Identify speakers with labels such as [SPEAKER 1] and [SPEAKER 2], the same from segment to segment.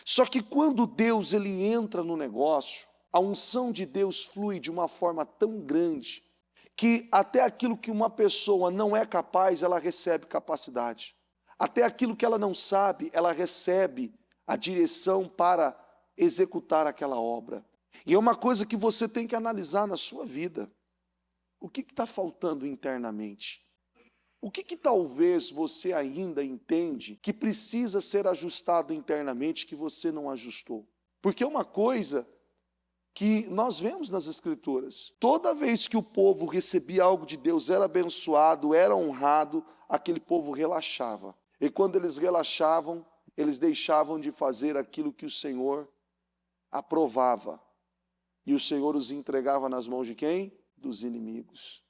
[SPEAKER 1] Só que quando Deus ele entra no negócio, a unção de Deus flui de uma forma tão grande que até aquilo que uma pessoa não é capaz, ela recebe capacidade. Até aquilo que ela não sabe, ela recebe a direção para executar aquela obra. E é uma coisa que você tem que analisar na sua vida. O que está faltando internamente? O que talvez você ainda entende que precisa ser ajustado internamente que você não ajustou? Porque é uma coisa que nós vemos nas Escrituras. Toda vez que o povo recebia algo de Deus, era abençoado, era honrado, aquele povo relaxava. E quando eles relaxavam, eles deixavam de fazer aquilo que o Senhor aprovava. E o Senhor os entregava nas mãos de quem? Dos inimigos.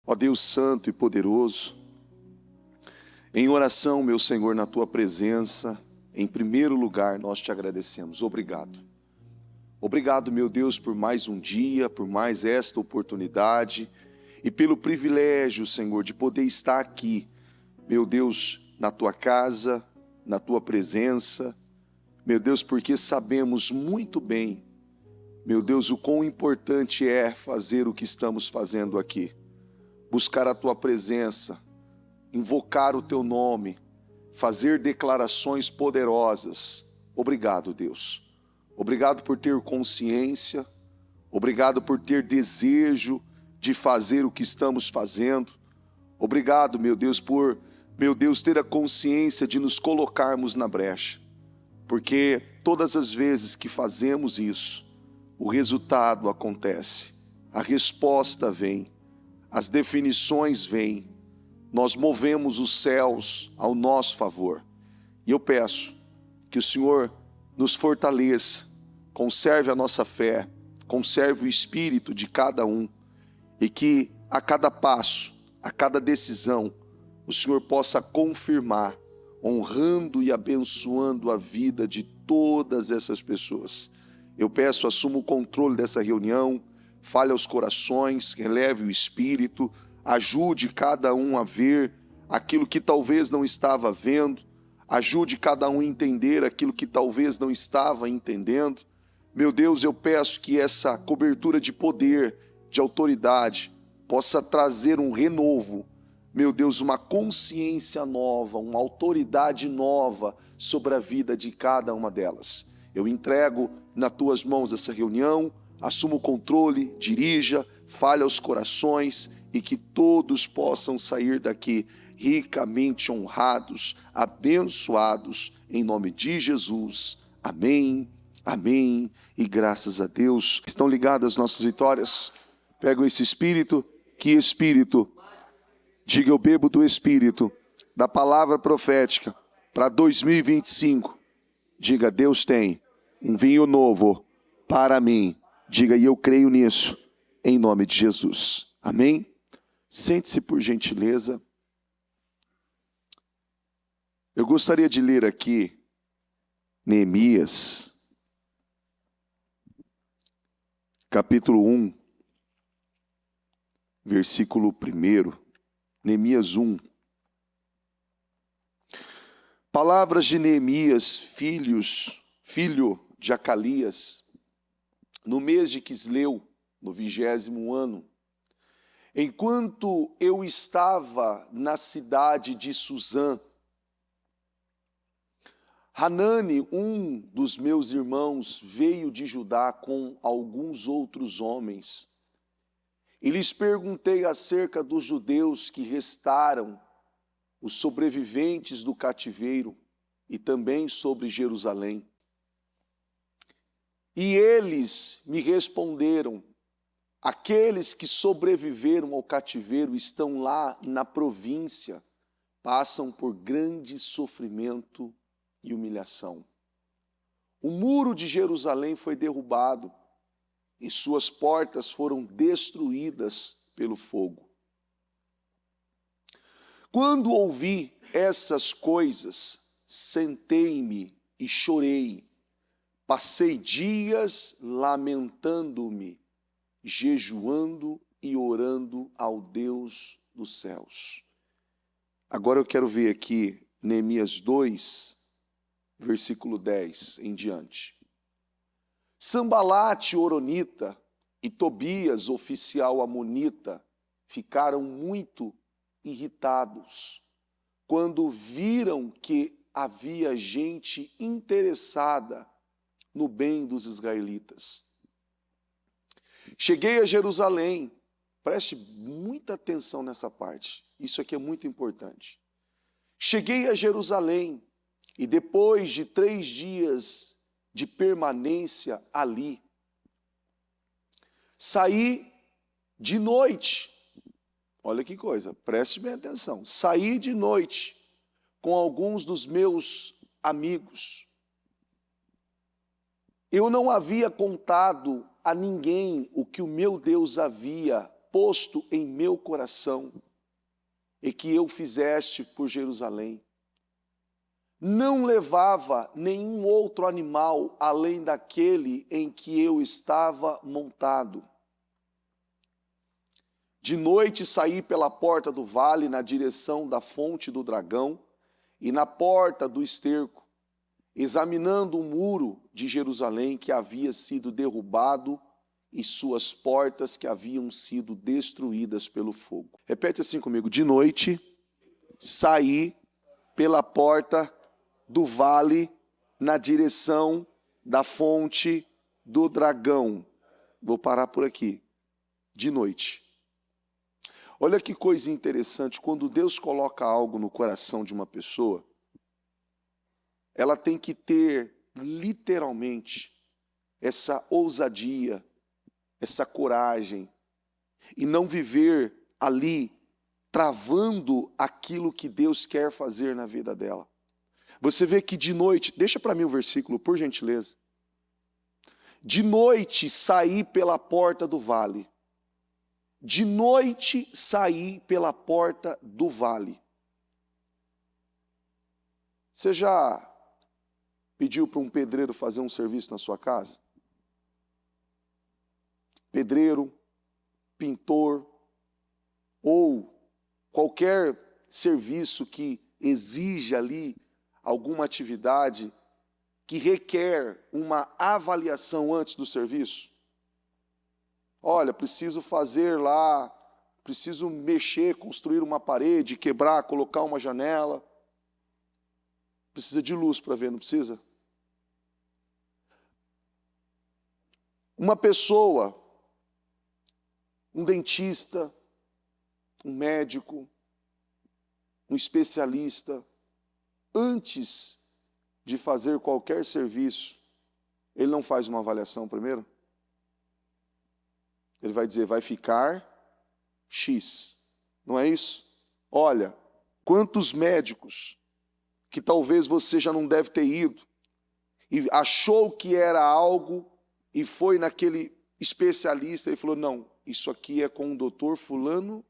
[SPEAKER 1] Ó Deus santo e poderoso, em oração, meu Senhor, na Tua presença, em primeiro lugar, nós te agradecemos. Obrigado. Obrigado, meu Deus, por mais um dia, por mais esta oportunidade e pelo privilégio, Senhor, de poder estar aqui, meu Deus, na Tua casa, na Tua presença, meu Deus, porque sabemos muito bem, meu Deus, o quão importante é fazer o que estamos fazendo aqui. Buscar a Tua presença, invocar o Teu nome, fazer declarações poderosas. Obrigado, Deus. Obrigado por ter consciência, obrigado por ter desejo de fazer o que estamos fazendo. Obrigado, meu Deus, por, meu Deus, ter a consciência de nos colocarmos na brecha. Porque todas as vezes que fazemos isso, o resultado acontece, a resposta vem. As definições vêm, nós movemos os céus ao nosso favor. E eu peço que o Senhor nos fortaleça, conserve a nossa fé, conserve o espírito de cada um, e que a cada passo, a cada decisão, o Senhor possa confirmar, honrando e abençoando a vida de todas essas pessoas. Eu peço, assuma o controle dessa reunião, fale aos corações, releve o espírito, ajude cada um a ver aquilo que talvez não estava vendo, ajude cada um a entender aquilo que talvez não estava entendendo. Meu Deus, eu peço que essa cobertura de poder, de autoridade, possa trazer um renovo, meu Deus, uma consciência nova, uma autoridade nova sobre a vida de cada uma delas. Eu entrego nas Tuas mãos essa reunião, assuma o controle, dirija, fale aos corações e que todos possam sair daqui ricamente honrados, abençoados, em nome de Jesus. Amém, amém e graças a Deus. Estão ligadas as nossas vitórias? Pego esse espírito, que espírito? Diga, eu bebo do espírito, da palavra profética para 2025. Diga, Deus tem um vinho novo para mim. Diga, e eu creio nisso, em nome de Jesus. Amém? Sente-se por gentileza. Eu gostaria de ler aqui Neemias, capítulo 1, versículo 1. Neemias 1. Palavras de Neemias, filho de Acalias, no mês de Quisleu, no 20º ano, enquanto eu estava na cidade de Suzã, Hanani, um dos meus irmãos, veio de Judá com alguns outros homens. E lhes perguntei acerca dos judeus que restaram, os sobreviventes do cativeiro, e também sobre Jerusalém. E eles me responderam: aqueles que sobreviveram ao cativeiro estão lá na província, passam por grande sofrimento e humilhação. O muro de Jerusalém foi derrubado e suas portas foram destruídas pelo fogo. Quando ouvi essas coisas, sentei-me e chorei, Passei dias lamentando-me, jejuando e orando ao Deus dos céus. Agora eu quero ver aqui Neemias 2, versículo 10 em diante. Sambalate, horonita, e Tobias, oficial amonita, ficaram muito irritados quando viram que havia gente interessada no bem dos israelitas. Cheguei a Jerusalém, preste muita atenção nessa parte, isso aqui é muito importante. Cheguei a Jerusalém e depois de 3 dias de permanência ali, saí de noite, olha que coisa, preste bem atenção, saí de noite com alguns dos meus amigos. Eu não havia contado a ninguém o que o meu Deus havia posto em meu coração e que eu fizeste por Jerusalém. Não levava nenhum outro animal além daquele em que eu estava montado. De noite saí pela porta do vale na direção da fonte do dragão e na porta do esterco, examinando o muro de Jerusalém que havia sido derrubado e suas portas que haviam sido destruídas pelo fogo. Repete assim comigo: de noite saí pela porta do vale na direção da fonte do dragão. Vou parar por aqui. De noite. Olha que coisa interessante, quando Deus coloca algo no coração de uma pessoa, ela tem que ter, literalmente, essa ousadia, essa coragem, e não viver ali, travando aquilo que Deus quer fazer na vida dela. Você vê que de noite, deixa para mim o versículo, por gentileza. De noite saí pela porta do vale. De noite saí pela porta do vale. Você já pediu para um pedreiro fazer um serviço na sua casa? Pedreiro, pintor, ou qualquer serviço que exija ali alguma atividade que requer uma avaliação antes do serviço. Olha, preciso fazer lá, preciso mexer, construir uma parede, quebrar, colocar uma janela. Precisa de luz para ver, não precisa? Uma pessoa, um dentista, um médico, um especialista, antes de fazer qualquer serviço, ele não faz uma avaliação primeiro? Ele vai dizer, vai ficar X, não é isso? Olha, quantos médicos que talvez você já não deve ter ido, e achou que era algo, e foi naquele especialista e falou, não, isso aqui é com o doutor fulano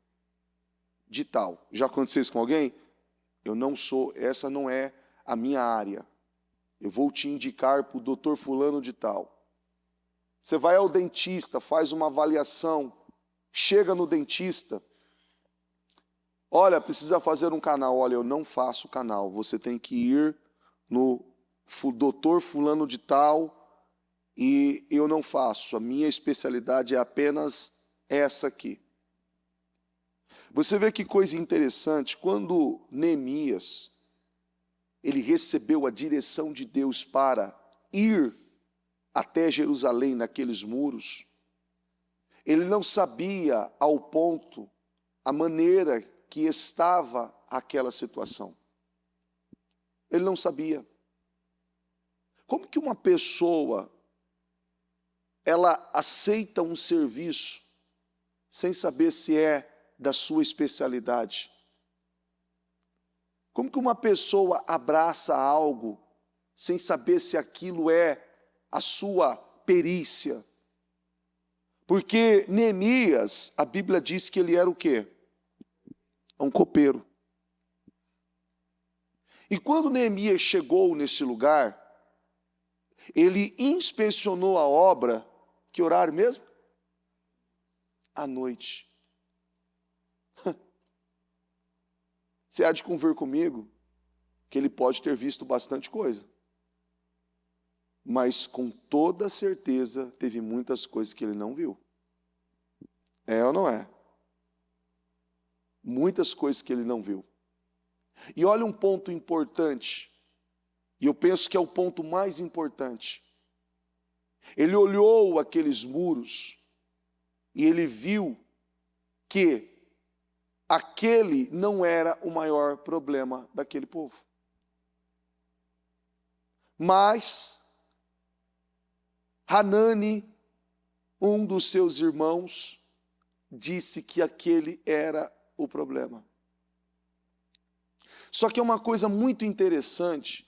[SPEAKER 1] de tal. Já aconteceu isso com alguém? Eu não sou, essa não é a minha área. Eu vou te indicar para o doutor fulano de tal. Você vai ao dentista, faz uma avaliação, chega no dentista, olha, precisa fazer um canal. Olha, eu não faço canal, você tem que ir no doutor fulano de tal e eu não faço. A minha especialidade é apenas essa aqui. Você vê que coisa interessante, quando Neemias, ele recebeu a direção de Deus para ir até Jerusalém naqueles muros, ele não sabia ao ponto, a maneira que estava aquela situação. Ele não sabia. Como que uma pessoa, ela aceita um serviço sem saber se é da sua especialidade? Como que uma pessoa abraça algo sem saber se aquilo é a sua perícia? Porque Neemias, a Bíblia diz que ele era o quê? Um copeiro. E quando Neemias chegou nesse lugar, Ele inspecionou a obra, que horário mesmo? À noite. Você há de convir comigo que ele pode ter visto bastante coisa. Mas com toda certeza teve muitas coisas que ele não viu. É ou não é? Muitas coisas que ele não viu. E olha um ponto importante, e eu penso que é o ponto mais importante. Ele olhou aqueles muros e ele viu que aquele não era o maior problema daquele povo. Mas Hanani, um dos seus irmãos, disse que aquele era o problema. Só que é uma coisa muito interessante,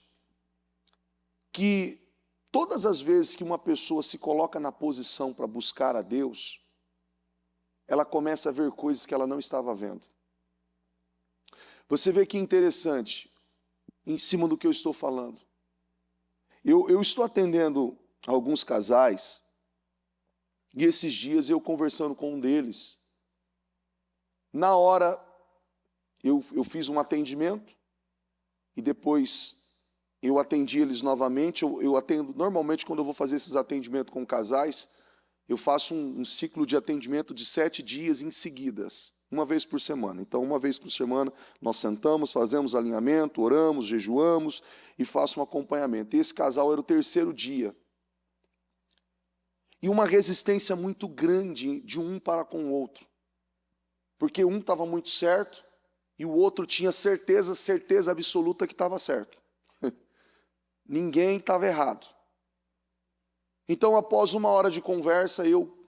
[SPEAKER 1] que todas as vezes que uma pessoa se coloca na posição para buscar a Deus, ela começa a ver coisas que ela não estava vendo. Você vê que interessante, em cima do que eu estou falando. Eu estou atendendo alguns casais, e esses dias eu conversando com um deles, na hora eu fiz um atendimento, e depois eu atendi eles novamente. Eu atendo, normalmente quando eu vou fazer esses atendimentos com casais, eu faço um ciclo de atendimento de 7 dias em seguidas, uma vez por semana. Então, uma vez por semana, nós sentamos, fazemos alinhamento, oramos, jejuamos e faço um acompanhamento. E esse casal era o 3º dia. E uma resistência muito grande de um para com o outro. Porque um estava muito certo e o outro tinha certeza absoluta que estava certo. Ninguém estava errado. Então, após uma hora de conversa, eu,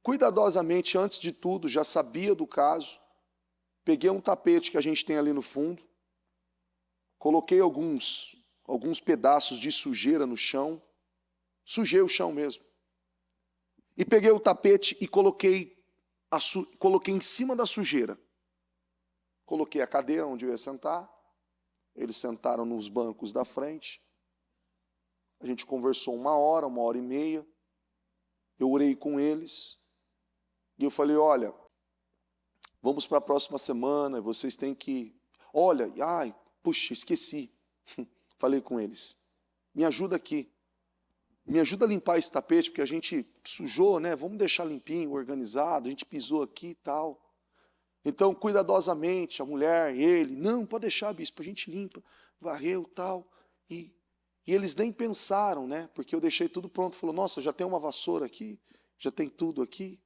[SPEAKER 1] cuidadosamente, antes de tudo, já sabia do caso, peguei um tapete que a gente tem ali no fundo, coloquei alguns pedaços de sujeira no chão, sujei o chão mesmo, e peguei o tapete e coloquei em cima da sujeira. Coloquei a cadeira onde eu ia sentar, eles sentaram nos bancos da frente, a gente conversou uma hora e meia, eu orei com eles, e eu falei, olha, vamos para a próxima semana, vocês têm que... Olha, puxa, esqueci. Falei com eles, me ajuda aqui, me ajuda a limpar esse tapete, porque a gente sujou, né? Vamos deixar limpinho, organizado, a gente pisou aqui e tal. Então, cuidadosamente, a mulher, ele, não, pode deixar, bispo, a gente limpa, varreu e tal, e eles nem pensaram, né? Porque eu deixei tudo pronto. Falou, nossa, já tem uma vassoura aqui, já tem tudo aqui.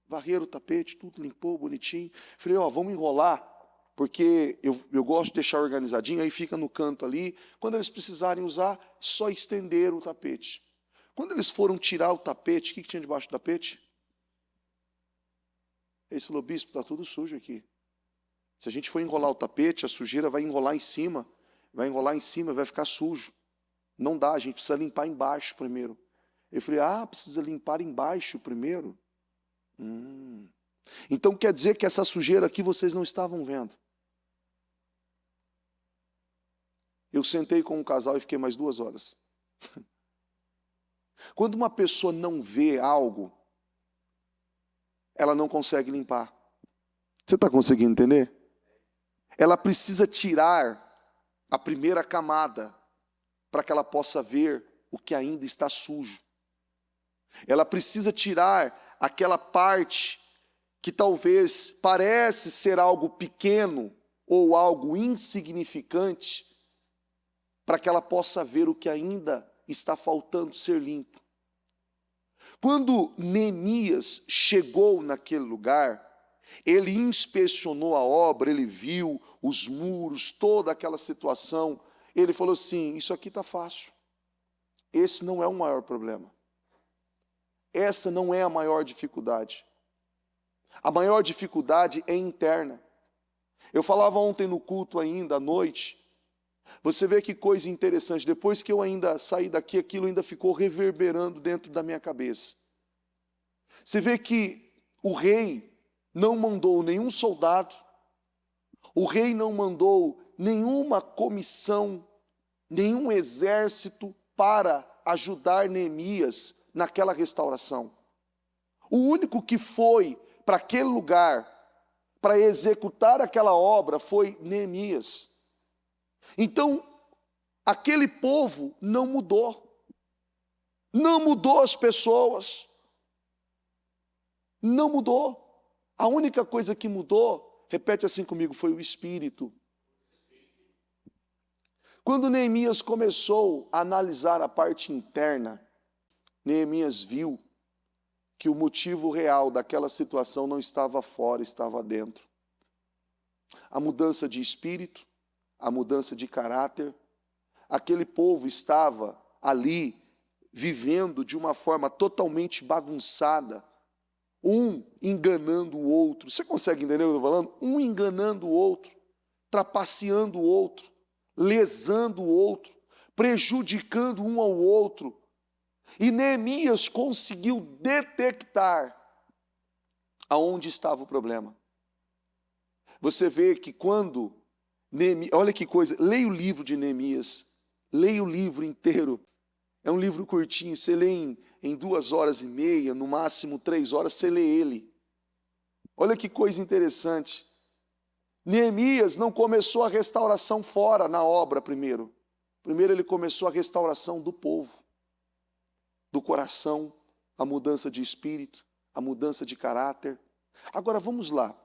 [SPEAKER 1] Varreram o tapete, tudo limpou, bonitinho. Falei, vamos enrolar, porque eu gosto de deixar organizadinho, aí fica no canto ali. Quando eles precisarem usar, só estender o tapete. Quando eles foram tirar o tapete, o que tinha debaixo do tapete? Eles falaram, bispo, está tudo sujo aqui. Se a gente for enrolar o tapete, a sujeira vai enrolar em cima, vai ficar sujo. Não dá, a gente precisa limpar embaixo primeiro. Eu falei, precisa limpar embaixo primeiro? Então quer dizer que essa sujeira aqui vocês não estavam vendo. Eu sentei com um casal e fiquei mais 2 horas. Quando uma pessoa não vê algo, ela não consegue limpar. Você está conseguindo entender? Ela precisa tirar a primeira camada para que ela possa ver o que ainda está sujo. Ela precisa tirar aquela parte que talvez parece ser algo pequeno ou algo insignificante, para que ela possa ver o que ainda está faltando ser limpo. Quando Neemias chegou naquele lugar, ele inspecionou a obra, ele viu os muros, toda aquela situação. Ele falou assim, isso aqui está fácil. Esse não é o maior problema. Essa não é a maior dificuldade. A maior dificuldade é interna. Eu falava ontem no culto ainda, à noite, você vê que coisa interessante, depois que eu ainda saí daqui, aquilo ainda ficou reverberando dentro da minha cabeça. Você vê que o rei não mandou nenhum soldado, o rei não mandou nenhuma comissão, nenhum exército para ajudar Neemias naquela restauração. O único que foi para aquele lugar para executar aquela obra foi Neemias. Então, aquele povo não mudou. Não mudou as pessoas. Não mudou. A única coisa que mudou, repete assim comigo, foi o Espírito. Quando Neemias começou a analisar a parte interna, Neemias viu que o motivo real daquela situação não estava fora, estava dentro. A mudança de espírito, a mudança de caráter, aquele povo estava ali vivendo de uma forma totalmente bagunçada, um enganando o outro. Você consegue entender o que eu estou falando? Um enganando o outro, trapaceando o outro, lesando o outro, prejudicando um ao outro. E Neemias conseguiu detectar aonde estava o problema. Você vê que quando Neemias, olha que coisa, leia o livro de Neemias, leia o livro inteiro. É um livro curtinho, você lê em 2 horas e meia, no máximo 3 horas, você lê ele. Olha que coisa interessante. Neemias não começou a restauração fora na obra primeiro. Primeiro ele começou a restauração do povo, do coração, a mudança de espírito, a mudança de caráter. Agora vamos lá.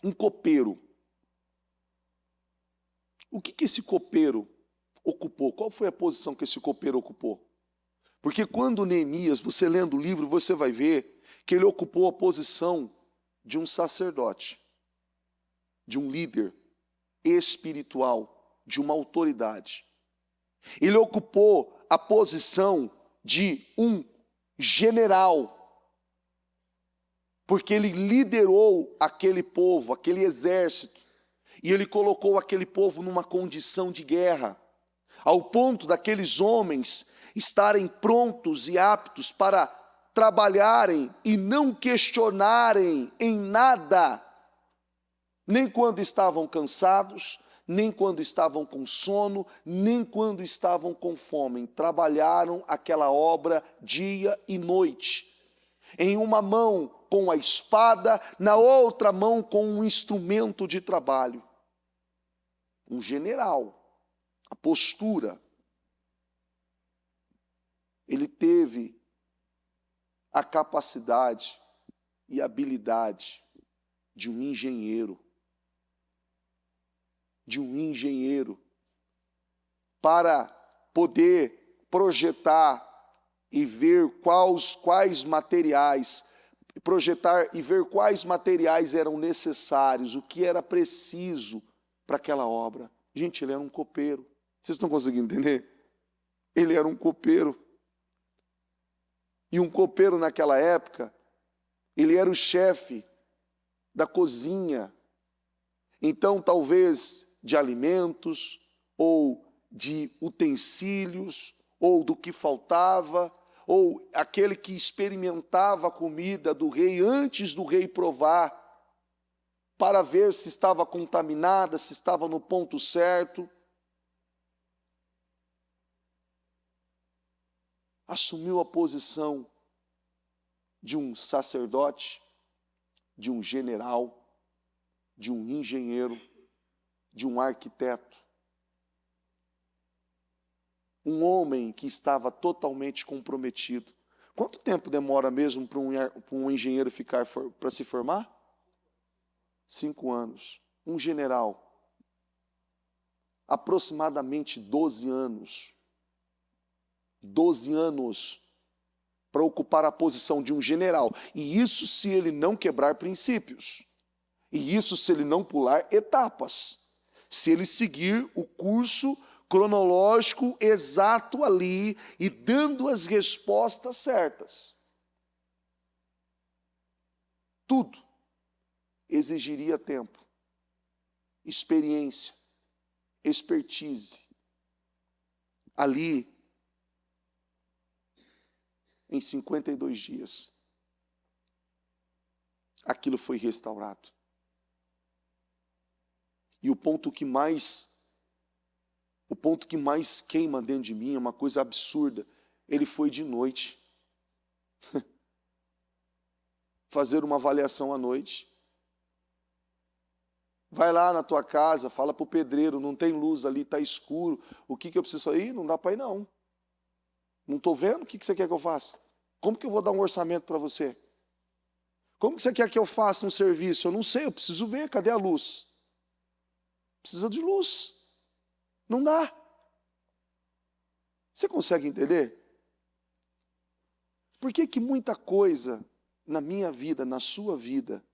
[SPEAKER 1] Um copeiro. O que esse copeiro ocupou? Qual foi a posição que esse copeiro ocupou? Porque quando Neemias, você lendo o livro, você vai ver que ele ocupou a posição de um sacerdote, de um líder espiritual, de uma autoridade. Ele ocupou a posição de um general, porque ele liderou aquele povo, aquele exército, e ele colocou aquele povo numa condição de guerra, ao ponto daqueles homens estarem prontos e aptos para trabalharem e não questionarem em nada, nem quando estavam cansados, nem quando estavam com sono, nem quando estavam com fome. Trabalharam aquela obra dia e noite. Em uma mão com a espada, na outra mão com um instrumento de trabalho. Um general, a postura. Ele teve a capacidade e habilidade de um engenheiro. Para poder projetar e ver quais materiais, projetar e ver quais materiais eram necessários, o que era preciso para aquela obra. Gente, ele era um copeiro. Vocês estão conseguindo entender? Ele era um copeiro. E um copeiro naquela época, ele era o chefe da cozinha. Então, talvez de alimentos, ou de utensílios, ou do que faltava, ou aquele que experimentava a comida do rei antes do rei provar, para ver se estava contaminada, se estava no ponto certo. Assumiu a posição de um sacerdote, de um general, de um engenheiro, de um arquiteto, um homem que estava totalmente comprometido. Quanto tempo demora mesmo para um engenheiro para se formar? 5 anos. Um general, aproximadamente 12 anos. 12 anos para ocupar a posição de um general. E isso se ele não quebrar princípios. E isso se ele não pular etapas. Se ele seguir o curso cronológico exato ali e dando as respostas certas. Tudo exigiria tempo, experiência, expertise. Ali, em 52 dias, aquilo foi restaurado. E o ponto que mais O ponto que mais queima dentro de mim é uma coisa absurda. Ele foi de noite. Fazer uma avaliação à noite. Vai lá na tua casa, fala para o pedreiro, não tem luz ali, está escuro. O que eu preciso fazer? Ih, não dá para ir não. Não estou vendo, o que você quer que eu faça? Como que eu vou dar um orçamento para você? Como que você quer que eu faça um serviço? Eu não sei, eu preciso ver, cadê a luz? Precisa de luz. Não dá. Você consegue entender? Por que muita coisa na minha vida, na sua vida,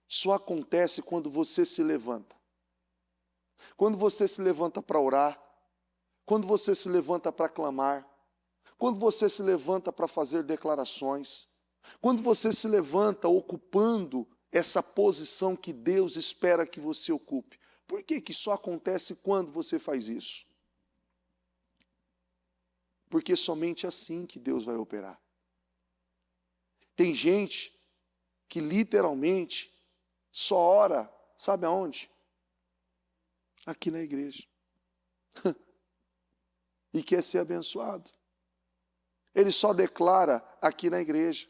[SPEAKER 1] só acontece quando você se levanta? Quando você se levanta para orar, quando você se levanta para clamar, quando você se levanta para fazer declarações, quando você se levanta ocupando essa posição que Deus espera que você ocupe. Por que só acontece quando você faz isso? Porque somente assim que Deus vai operar. Tem gente que literalmente só ora, sabe aonde? Aqui na igreja. E quer ser abençoado. Ele só declara aqui na igreja.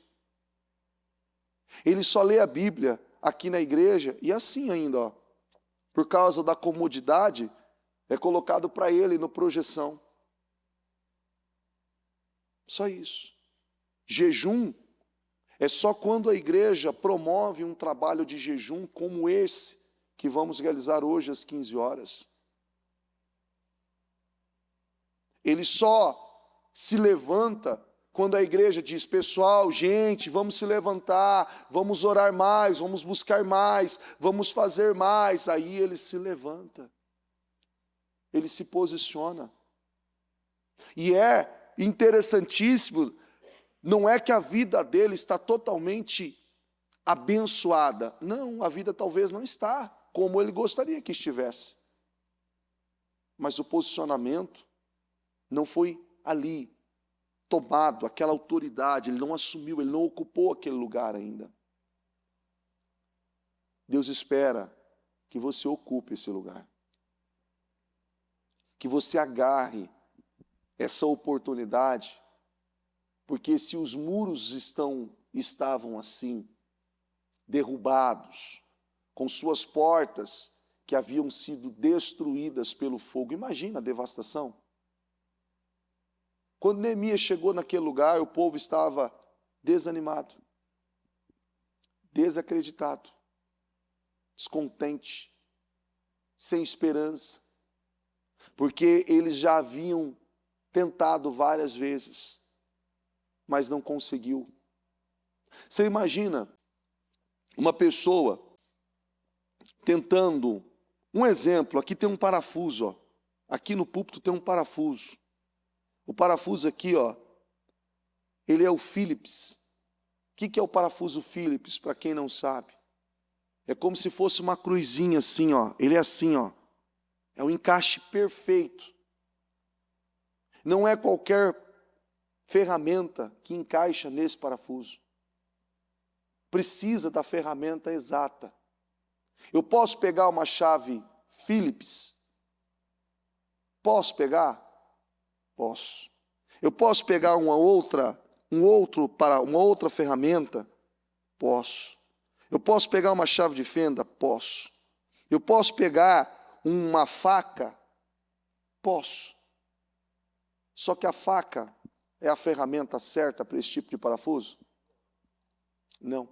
[SPEAKER 1] Ele só lê a Bíblia aqui na igreja e assim ainda, ó, por causa da comodidade, é colocado para ele no projeção. Só isso. Jejum é só quando a igreja promove um trabalho de jejum como esse que vamos realizar hoje às 15 horas. Ele só se levanta quando a igreja diz, pessoal, gente, vamos se levantar, vamos orar mais, vamos buscar mais, vamos fazer mais. Aí ele se levanta, ele se posiciona. E é interessantíssimo, não é que a vida dele está totalmente abençoada. Não, a vida talvez não está como ele gostaria que estivesse. Mas o posicionamento não foi ali tomado, aquela autoridade, ele não assumiu, ele não ocupou aquele lugar ainda. Deus espera que você ocupe esse lugar. Que você agarre essa oportunidade, porque se os muros estavam assim, derrubados, com suas portas que haviam sido destruídas pelo fogo, imagina a devastação. Quando Neemias chegou naquele lugar, o povo estava desanimado, desacreditado, descontente, sem esperança, porque eles já haviam tentado várias vezes, mas não conseguiu. Você imagina uma pessoa tentando, um exemplo, aqui tem um parafuso, ó, aqui no púlpito tem um parafuso. O parafuso aqui, ó, ele é o Phillips. O que é o parafuso Phillips, para quem não sabe? É como se fosse uma cruzinha assim, ó. Ele é assim, ó. É o encaixe perfeito. Não é qualquer ferramenta que encaixa nesse parafuso. Precisa da ferramenta exata. Eu posso pegar uma chave Phillips? Posso pegar? Posso. Eu posso pegar uma outra ferramenta? Posso. Eu posso pegar uma chave de fenda? Posso. Eu posso pegar uma faca? Posso. Só que a faca é a ferramenta certa para esse tipo de parafuso? Não.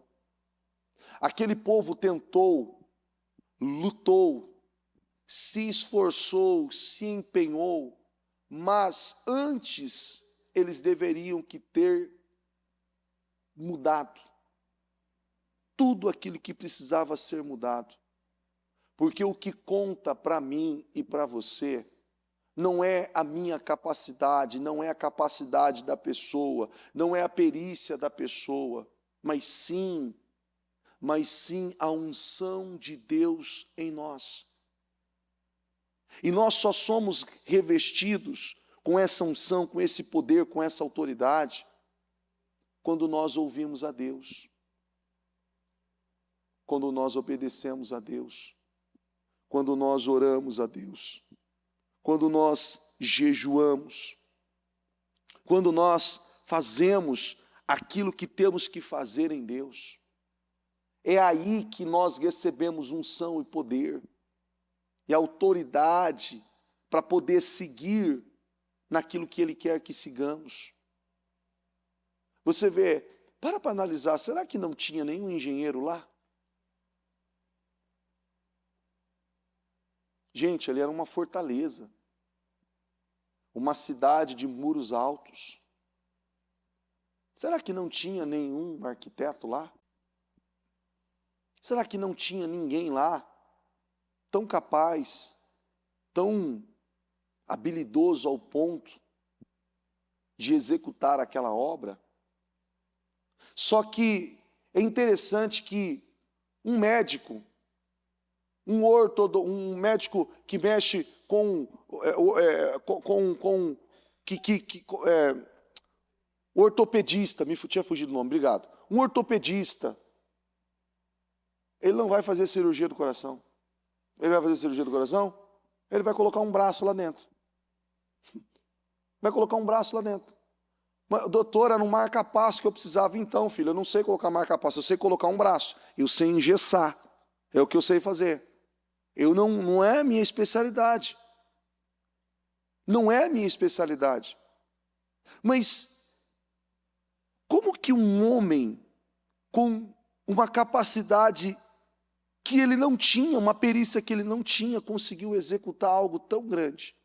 [SPEAKER 1] Aquele povo tentou, lutou, se esforçou, se empenhou, mas antes eles deveriam que ter mudado tudo aquilo que precisava ser mudado. Porque o que conta para mim e para você não é a minha capacidade, não é a capacidade da pessoa, não é a perícia da pessoa, mas sim a unção de Deus em nós. E nós só somos revestidos com essa unção, com esse poder, com essa autoridade, quando nós ouvimos a Deus, quando nós obedecemos a Deus, quando nós oramos a Deus, quando nós jejuamos, quando nós fazemos aquilo que temos que fazer em Deus. É aí que nós recebemos unção e poder e autoridade para poder seguir naquilo que Ele quer que sigamos. Você vê, para analisar, será que não tinha nenhum engenheiro lá? Gente, ali era uma fortaleza, uma cidade de muros altos. Será que não tinha nenhum arquiteto lá? Será que não tinha ninguém lá tão capaz, tão habilidoso ao ponto de executar aquela obra? Só que é interessante que um médico, um médico que mexe com ortopedista, tinha fugido o nome, obrigado. Um ortopedista, ele não vai fazer cirurgia do coração. Ele vai fazer cirurgia do coração? Ele vai colocar um braço lá dentro. Vai colocar um braço lá dentro. Mas, doutor, era um marca-passo que eu precisava. Então, filho, eu não sei colocar marca-passo, eu sei colocar um braço. Eu sei engessar. É o que eu sei fazer. Não é minha especialidade. Não é minha especialidade. Mas como que um homem com uma capacidade que ele não tinha, uma perícia que ele não tinha, conseguiu executar algo tão grande?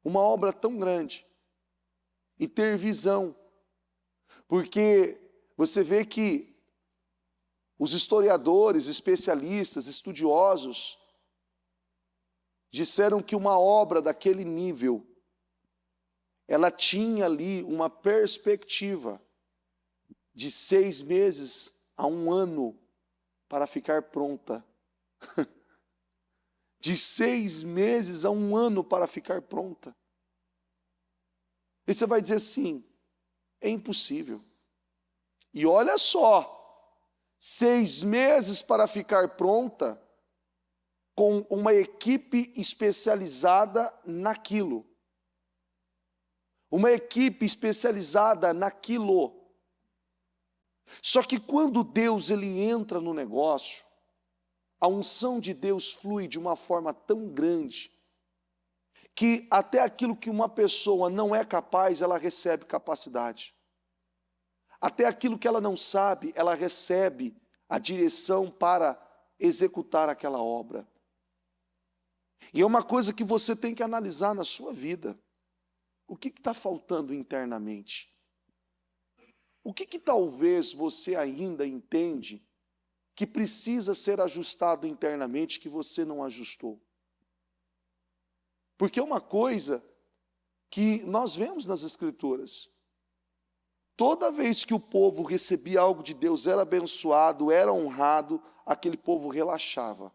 [SPEAKER 1] Uma obra tão grande. E ter visão. Porque você vê que os historiadores, especialistas, estudiosos, disseram que uma obra daquele nível, ela tinha ali uma perspectiva de 6 meses a 1 ano para ficar pronta. De 6 meses a 1 ano para ficar pronta. E você vai dizer assim, é impossível. E olha só, 6 meses para ficar pronta com uma equipe especializada naquilo. Uma equipe especializada naquilo. Só que quando Deus ele entra no negócio, a unção de Deus flui de uma forma tão grande que até aquilo que uma pessoa não é capaz, ela recebe capacidade. Até aquilo que ela não sabe, ela recebe a direção para executar aquela obra. E é uma coisa que você tem que analisar na sua vida. O que está faltando internamente? O que talvez você ainda entende que precisa ser ajustado internamente que você não ajustou? Porque é uma coisa que nós vemos nas Escrituras. Toda vez que o povo recebia algo de Deus, era abençoado, era honrado, aquele povo relaxava.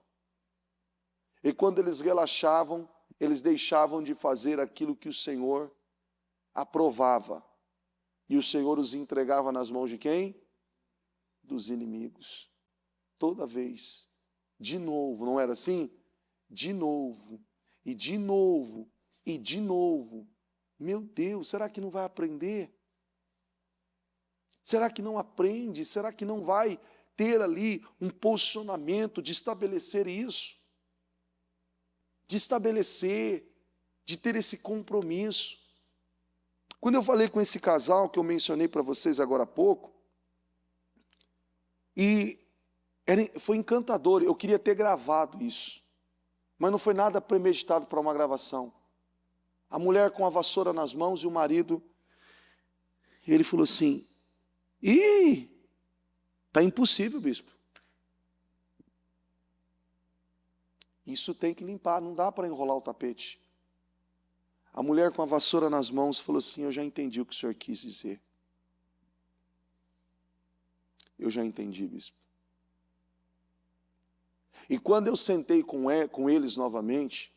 [SPEAKER 1] E quando eles relaxavam, eles deixavam de fazer aquilo que o Senhor aprovava. E o Senhor os entregava nas mãos de quem? Dos inimigos. Toda vez. De novo, não era assim? De novo. E de novo. E de novo. Meu Deus, será que não vai aprender? Será que não aprende? Será que não vai ter ali um posicionamento de estabelecer isso? De estabelecer, de ter esse compromisso. Quando eu falei com esse casal que eu mencionei para vocês agora há pouco, e foi encantador, eu queria ter gravado isso, mas não foi nada premeditado para uma gravação. A mulher com a vassoura nas mãos e o marido, ele falou assim, está impossível, bispo. Isso tem que limpar, não dá para enrolar o tapete. A mulher com a vassoura nas mãos falou assim, eu já entendi o que o senhor quis dizer. Eu já entendi, bispo. E quando eu sentei com eles novamente,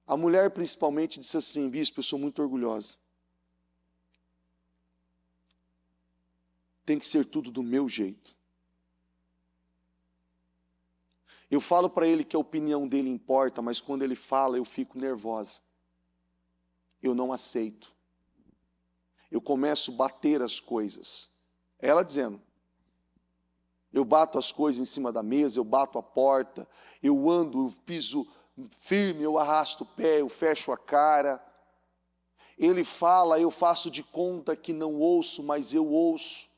[SPEAKER 1] a mulher principalmente disse assim, bispo, eu sou muito orgulhosa. Tem que ser tudo do meu jeito. Eu falo para ele que a opinião dele importa, mas quando ele fala eu fico nervosa. Eu não aceito. Eu começo a bater as coisas. Ela dizendo, eu bato as coisas em cima da mesa, eu bato a porta, eu ando, eu piso firme, eu arrasto o pé, eu fecho a cara. Ele fala, eu faço de conta que não ouço, mas eu ouço.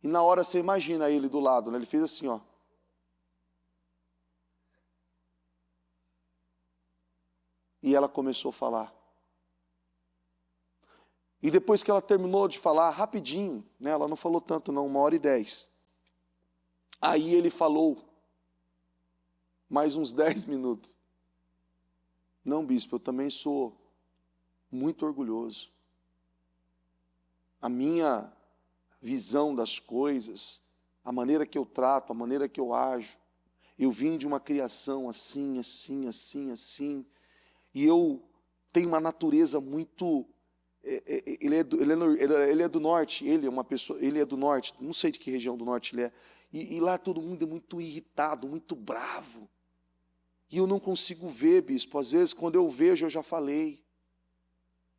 [SPEAKER 1] E na hora você imagina ele do lado, né? Ele fez assim, ó. E ela começou a falar. E depois que ela terminou de falar, rapidinho, né? Ela não falou tanto não, 1h10. Aí ele falou mais uns 10 minutos. Não, bispo, eu também sou muito orgulhoso. A minha visão das coisas, a maneira que eu trato, a maneira que eu ajo, eu vim de uma criação assim, assim, assim, assim, e eu tenho uma natureza muito... Ele é do norte, ele é uma pessoa, ele é do norte, não sei de que região do norte ele é, e lá todo mundo é muito irritado, muito bravo, e eu não consigo ver, bispo, às vezes quando eu vejo eu já falei,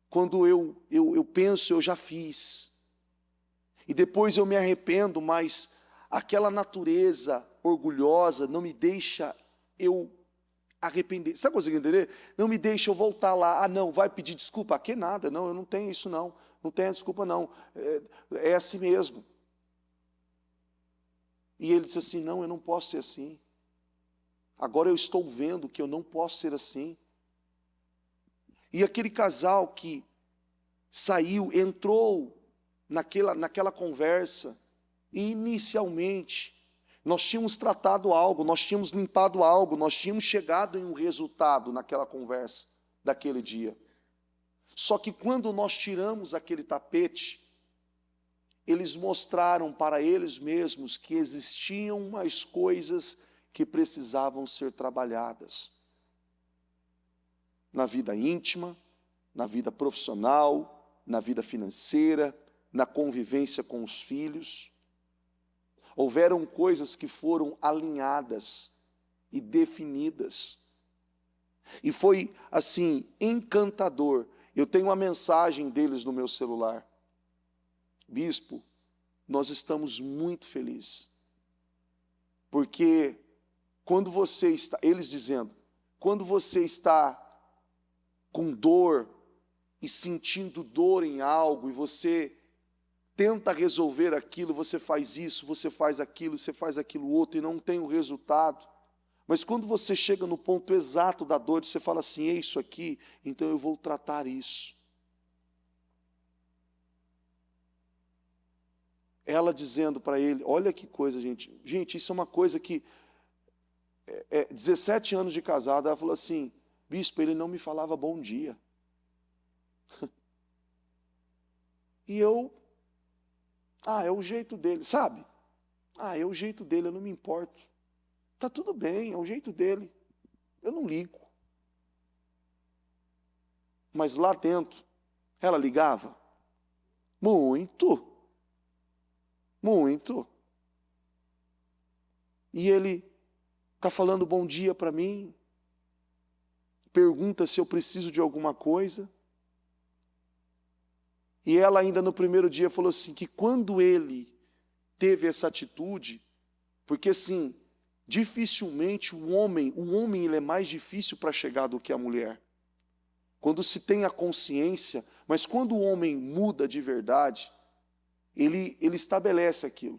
[SPEAKER 1] quando eu penso eu já fiz, e depois eu me arrependo, mas aquela natureza orgulhosa não me deixa eu arrepender. Você está conseguindo entender? Não me deixa eu voltar lá. Ah, não, vai pedir desculpa? Que nada, não, eu não tenho isso não. Não tenho desculpa não. É assim mesmo. E ele disse assim, não, eu não posso ser assim. Agora eu estou vendo que eu não posso ser assim. E aquele casal que saiu, entrou naquela conversa, e inicialmente nós tínhamos tratado algo, nós tínhamos limpado algo, nós tínhamos chegado em um resultado naquela conversa daquele dia. Só que quando nós tiramos aquele tapete, eles mostraram para eles mesmos que existiam mais coisas que precisavam ser trabalhadas. Na vida íntima, na vida profissional, na vida financeira, na convivência com os filhos. Houveram coisas que foram alinhadas e definidas. E foi, assim, encantador. Eu tenho uma mensagem deles no meu celular. Bispo, nós estamos muito felizes. Porque quando você está, eles dizendo, quando você está com dor e sentindo dor em algo e você tenta resolver aquilo, você faz isso, você faz aquilo outro e não tem o resultado. Mas quando você chega no ponto exato da dor, você fala assim, é isso aqui, então eu vou tratar isso. Ela dizendo para ele, olha que coisa, gente. Gente, isso é uma coisa que, 17 anos de casada, ela falou assim, bispo, ele não me falava bom dia. E eu... é o jeito dele, sabe? É o jeito dele, eu não me importo. Tá tudo bem, é o jeito dele. Eu não ligo. Mas lá dentro, ela ligava? Muito. Muito. E ele está falando bom dia para mim, pergunta se eu preciso de alguma coisa. E ela ainda no primeiro dia falou assim, que quando ele teve essa atitude, porque assim, dificilmente o homem ele é mais difícil para chegar do que a mulher. Quando se tem a consciência, mas quando o homem muda de verdade, ele estabelece aquilo.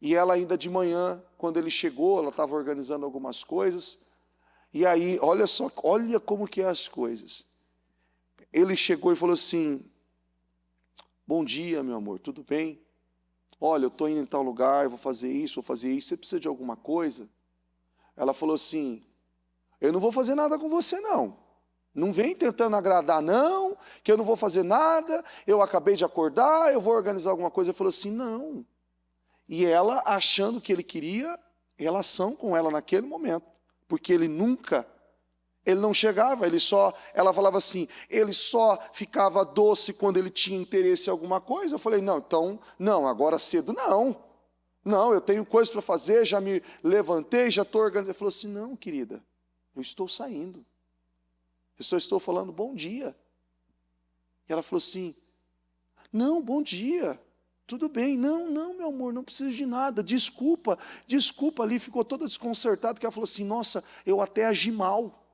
[SPEAKER 1] E ela ainda de manhã, quando ele chegou, ela estava organizando algumas coisas, e aí, olha só, olha como que é as coisas. Ele chegou e falou assim, bom dia, meu amor, tudo bem? Olha, eu estou indo em tal lugar, vou fazer isso, você precisa de alguma coisa? Ela falou assim, eu não vou fazer nada com você não. Não vem tentando agradar não, que eu não vou fazer nada, eu acabei de acordar, eu vou organizar alguma coisa. Ele falou assim, não. E ela achando que ele queria relação com ela naquele momento, porque ele não chegava, ela falava assim, ele só ficava doce quando ele tinha interesse em alguma coisa. Eu falei, não, então, não, agora cedo não. Não, eu tenho coisa para fazer, já me levantei, já estou organizando. Ele falou assim, não, querida, eu estou saindo. Eu só estou falando bom dia. E ela falou assim, não, bom dia, tudo bem. Não, não, meu amor, não preciso de nada, desculpa ali, ficou toda desconcertada, que ela falou assim, nossa, eu até agi mal,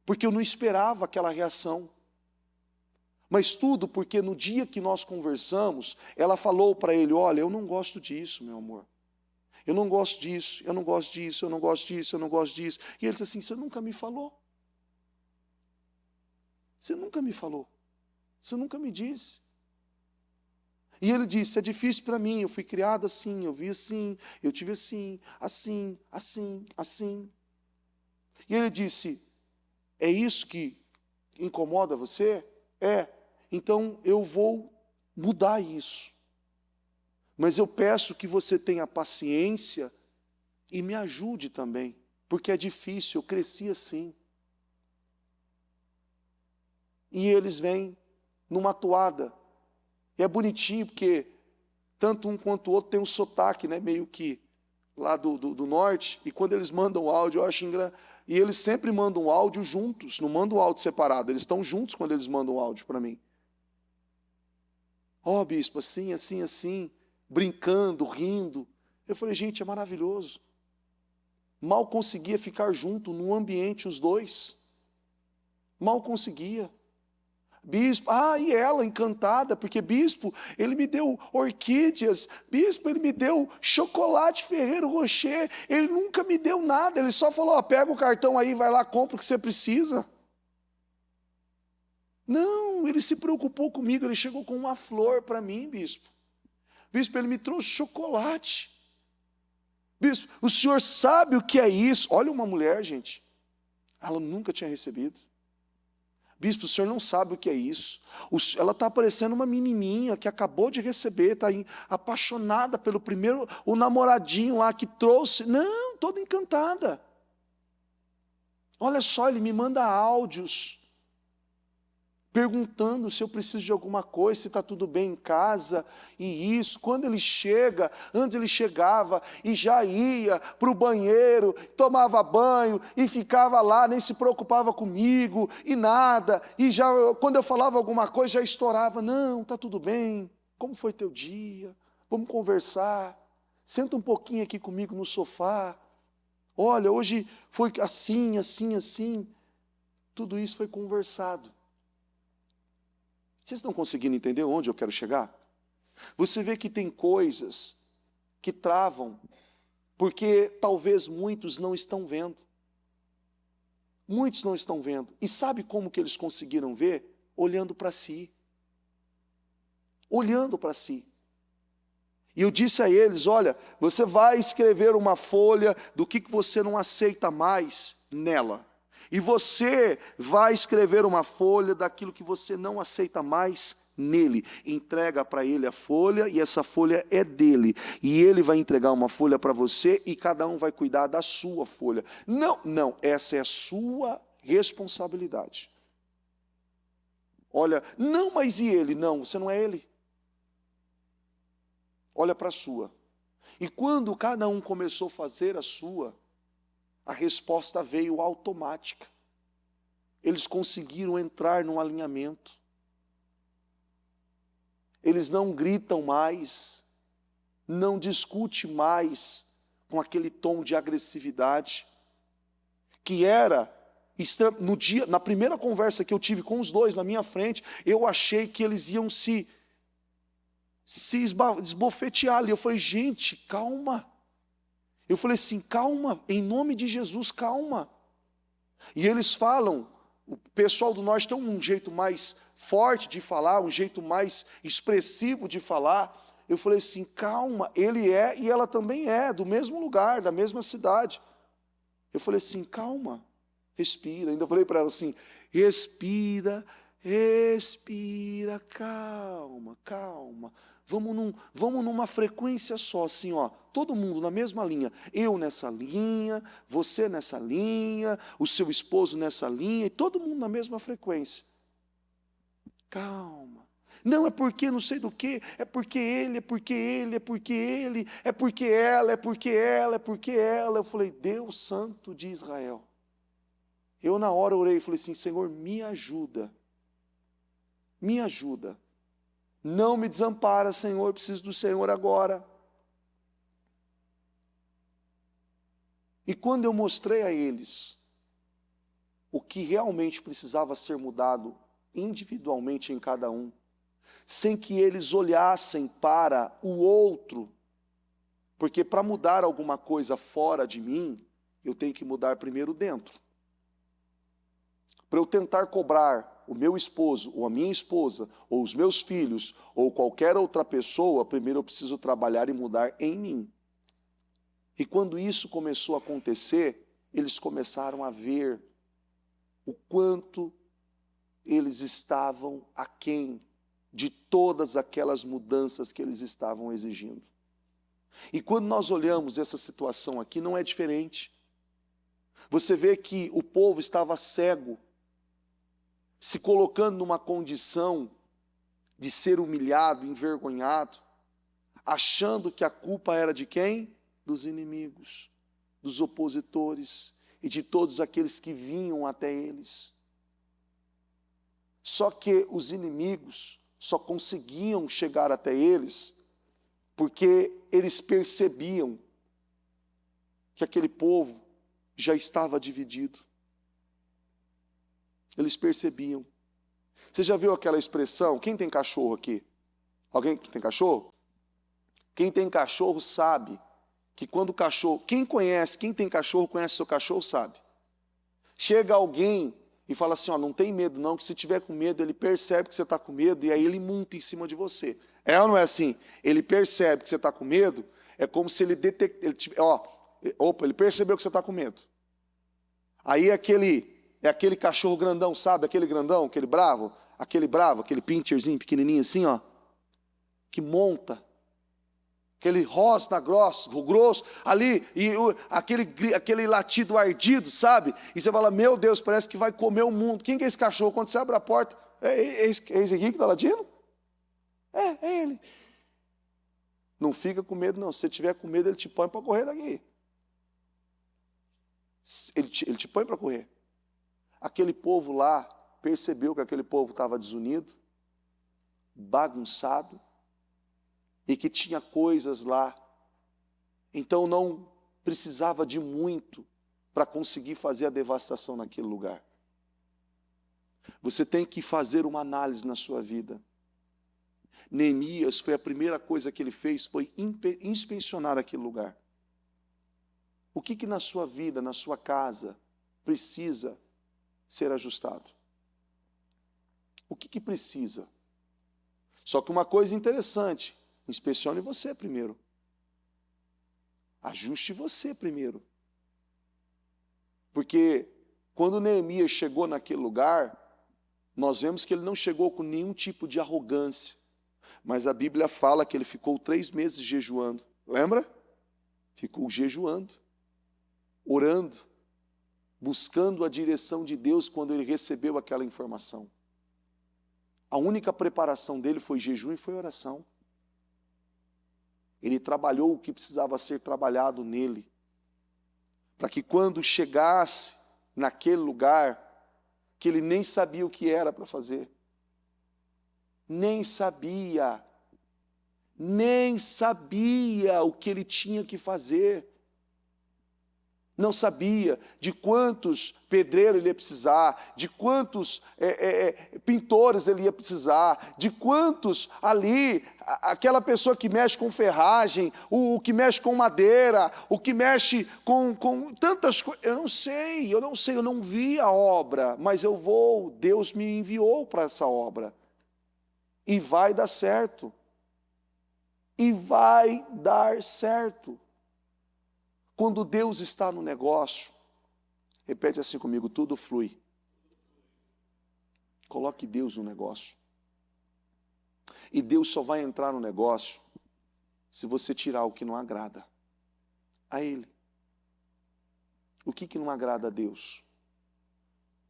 [SPEAKER 1] porque eu não esperava aquela reação. Mas tudo porque no dia que nós conversamos, ela falou para ele, olha, eu não gosto disso, meu amor. Eu não gosto disso, eu não gosto disso, eu não gosto disso, eu não gosto disso. E ele disse assim, você nunca me falou. Você nunca me falou. Você nunca me disse. E ele disse, é difícil para mim, eu fui criado assim, eu vi assim, eu tive assim, assim, assim, assim. E ele disse, é isso que incomoda você? É. Então eu vou mudar isso. Mas eu peço que você tenha paciência e me ajude também, porque é difícil, eu cresci assim. E eles vêm numa toada. E é bonitinho, porque tanto um quanto o outro tem um sotaque, né, meio que lá do norte, e quando eles mandam o áudio, eu acho engraçado. E eles sempre mandam o áudio juntos, não mandam o áudio separado, eles estão juntos quando eles mandam o áudio para mim. Ó, bispo, assim, assim, assim, brincando, rindo. Eu falei, gente, é maravilhoso. Mal conseguia ficar junto num ambiente os dois. Mal conseguia. Bispo, e ela encantada, porque bispo, ele me deu orquídeas, bispo, ele me deu chocolate Ferrero Rocher, ele nunca me deu nada, ele só falou, ó, pega o cartão aí, vai lá, compra o que você precisa. Não, ele se preocupou comigo, ele chegou com uma flor para mim, bispo. Bispo, ele me trouxe chocolate. Bispo, o senhor sabe o que é isso? Olha uma mulher, gente, ela nunca tinha recebido. Bispo, o senhor não sabe o que é isso. Ela está parecendo uma menininha que acabou de receber, está apaixonada pelo primeiro, o namoradinho lá que trouxe. Não, toda encantada. Olha só, ele me manda áudios, perguntando se eu preciso de alguma coisa, se está tudo bem em casa, e isso. Quando ele chega, antes ele chegava e já ia para o banheiro, tomava banho e ficava lá, nem se preocupava comigo e nada, e já quando eu falava alguma coisa já estourava, não, está tudo bem, como foi teu dia? Vamos conversar, senta um pouquinho aqui comigo no sofá, olha, hoje foi assim, assim, assim, tudo isso foi conversado. Vocês estão conseguindo entender onde eu quero chegar? Você vê que tem coisas que travam, porque talvez muitos não estão vendo. Muitos não estão vendo. E sabe como que eles conseguiram ver? Olhando para si. Olhando para si. E eu disse a eles, olha, você vai escrever uma folha do que você não aceita mais nela. E você vai escrever uma folha daquilo que você não aceita mais nele. Entrega para ele a folha e essa folha é dele. E ele vai entregar uma folha para você e cada um vai cuidar da sua folha. Não, não, essa é a sua responsabilidade. Olha, não, mas e ele? Não, você não é ele. Olha para a sua. E quando cada um começou a fazer a sua, a resposta veio automática. Eles conseguiram entrar num alinhamento. Eles não gritam mais, não discutem mais com aquele tom de agressividade, que era, no dia, na primeira conversa que eu tive com os dois na minha frente, eu achei que eles iam se esbofetear ali. Eu falei, gente, calma. Eu falei assim, calma, em nome de Jesus, calma. E eles falam, o pessoal do norte tem um jeito mais forte de falar, um jeito mais expressivo de falar. Eu falei assim, calma, ele é e ela também é, do mesmo lugar, da mesma cidade. Eu falei assim, calma, respira. Ainda falei para ela assim, respira, respira, calma, calma. Vamos numa frequência só, assim, ó, todo mundo na mesma linha. Eu nessa linha, você nessa linha, o seu esposo nessa linha, e todo mundo na mesma frequência. Calma. Não, é porque não sei do que, é porque ele, é porque ele, é porque ele, é porque ela, é porque ela, é porque ela. Eu falei, Deus Santo de Israel. Eu na hora orei e falei assim, Senhor, me ajuda. Me ajuda. Não me desampara, Senhor, eu preciso do Senhor agora. E quando eu mostrei a eles o que realmente precisava ser mudado individualmente em cada um, sem que eles olhassem para o outro, porque para mudar alguma coisa fora de mim, eu tenho que mudar primeiro dentro. Para eu tentar cobrar o meu esposo, ou a minha esposa, ou os meus filhos, ou qualquer outra pessoa, primeiro eu preciso trabalhar e mudar em mim. E quando isso começou a acontecer, eles começaram a ver o quanto eles estavam aquém de todas aquelas mudanças que eles estavam exigindo. E quando nós olhamos essa situação aqui, não é diferente. Você vê que o povo estava cego, se colocando numa condição de ser humilhado, envergonhado, achando que a culpa era de quem? Dos inimigos, dos opositores e de todos aqueles que vinham até eles. Só que os inimigos só conseguiam chegar até eles porque eles percebiam que aquele povo já estava dividido. Eles percebiam. Você já viu aquela expressão? Quem tem cachorro aqui? Alguém que tem cachorro? Quem tem cachorro sabe que quando o cachorro... Quem tem cachorro, conhece o seu cachorro, sabe. Chega alguém e fala assim, ó, não tem medo não, que se tiver com medo, ele percebe que você está com medo e aí ele monta em cima de você. É ou não é assim? Ele percebe que você está com medo, é como se ele detectasse, ele percebeu que você está com medo. Aí é aquele cachorro grandão, sabe? Aquele grandão, aquele bravo, aquele pincherzinho pequenininho assim, ó, que monta. Aquele rosna grosso, ali, e aquele latido ardido, sabe? E você fala, meu Deus, parece que vai comer o mundo. Quem que é esse cachorro? Quando você abre a porta, é esse aqui que está latindo? É ele. Não fica com medo, não. Se você tiver com medo, ele te põe para correr daqui. Ele te põe para correr. Aquele povo lá percebeu que aquele povo estava desunido, bagunçado, e que tinha coisas lá. Então não precisava de muito para conseguir fazer a devastação naquele lugar. Você tem que fazer uma análise na sua vida. Neemias, foi a primeira coisa que ele fez, foi inspecionar aquele lugar. O que na sua vida, na sua casa, precisa ser ajustado? O que precisa? Só que uma coisa interessante, inspecione você primeiro. Ajuste você primeiro. Porque quando Neemias chegou naquele lugar, nós vemos que ele não chegou com nenhum tipo de arrogância. Mas a Bíblia fala que ele ficou 3 meses jejuando. Lembra? Ficou jejuando, orando, buscando a direção de Deus quando ele recebeu aquela informação. A única preparação dele foi jejum e foi oração. Ele trabalhou o que precisava ser trabalhado nele, para que quando chegasse naquele lugar, que ele nem sabia o que era para fazer, nem sabia o que ele tinha que fazer, não sabia de quantos pedreiros ele ia precisar, de quantos pintores ele ia precisar, de quantos ali, aquela pessoa que mexe com ferragem, o que mexe com madeira, o que mexe com tantas coisas. Eu não vi a obra, mas Deus me enviou para essa obra. E vai dar certo. E vai dar certo. Quando Deus está no negócio, repete assim comigo, tudo flui. Coloque Deus no negócio. E Deus só vai entrar no negócio se você tirar o que não agrada a Ele. O que não agrada a Deus?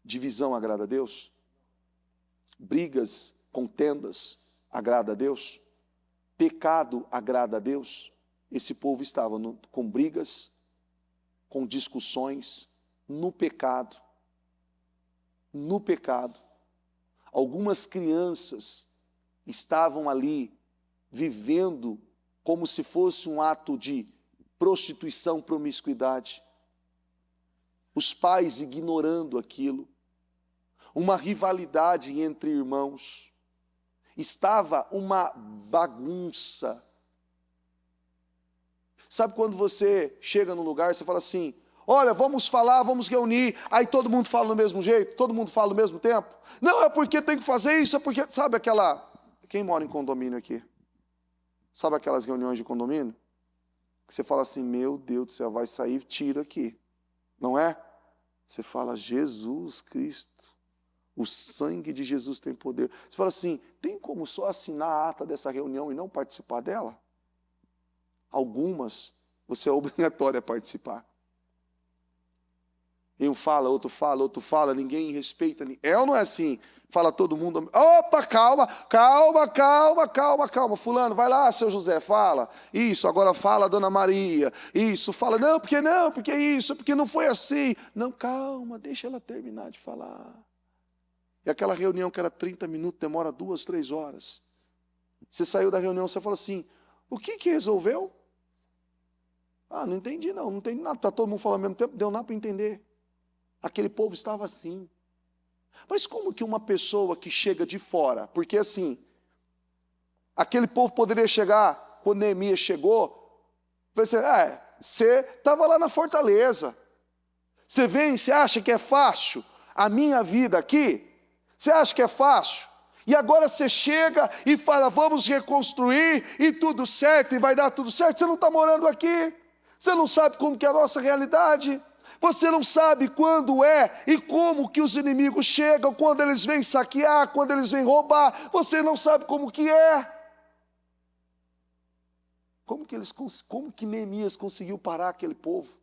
[SPEAKER 1] Divisão agrada a Deus? Brigas, contendas, agrada a Deus? Pecado agrada a Deus? Esse povo estava com brigas, com discussões, no pecado. No pecado. Algumas crianças estavam ali vivendo como se fosse um ato de prostituição, promiscuidade. Os pais ignorando aquilo. Uma rivalidade entre irmãos. Estava uma bagunça. Sabe quando você chega num lugar e você fala assim, olha, vamos falar, vamos reunir, aí todo mundo fala do mesmo jeito, todo mundo fala ao mesmo tempo? Não, é porque tem que fazer isso, é porque... Sabe aquela... Quem mora em condomínio aqui? Sabe aquelas reuniões de condomínio? Que você fala assim, meu Deus do céu, vai sair tiro aqui. Não é? Você fala, Jesus Cristo, o sangue de Jesus tem poder. Você fala assim, tem como só assinar a ata dessa reunião e não participar dela? Algumas, você é obrigatório a participar. Um fala, outro fala, ninguém respeita. É ou não é assim? Fala todo mundo, opa, calma. Fulano, vai lá, seu José, fala. Isso, agora fala, dona Maria. Isso, fala, não, porque isso, porque não foi assim. Não, calma, deixa ela terminar de falar. E aquela reunião que era 30 minutos, demora 2, 3 horas. Você saiu da reunião, você fala assim, o que resolveu? Ah, não entendi não entendi nada, está todo mundo falando ao mesmo tempo, deu nada para entender. Aquele povo estava assim. Mas como que uma pessoa que chega de fora, porque assim, aquele povo poderia chegar, quando Neemias chegou, vai dizer, você estava lá na fortaleza, você vem, você acha que é fácil a minha vida aqui? Você acha que é fácil? E agora você chega e fala, vamos reconstruir e tudo certo, e vai dar tudo certo, você não está morando aqui. Você não sabe como que é a nossa realidade. Você não sabe quando é e como que os inimigos chegam, quando eles vêm saquear, quando eles vêm roubar. Você não sabe como que é. Como que Neemias conseguiu parar aquele povo?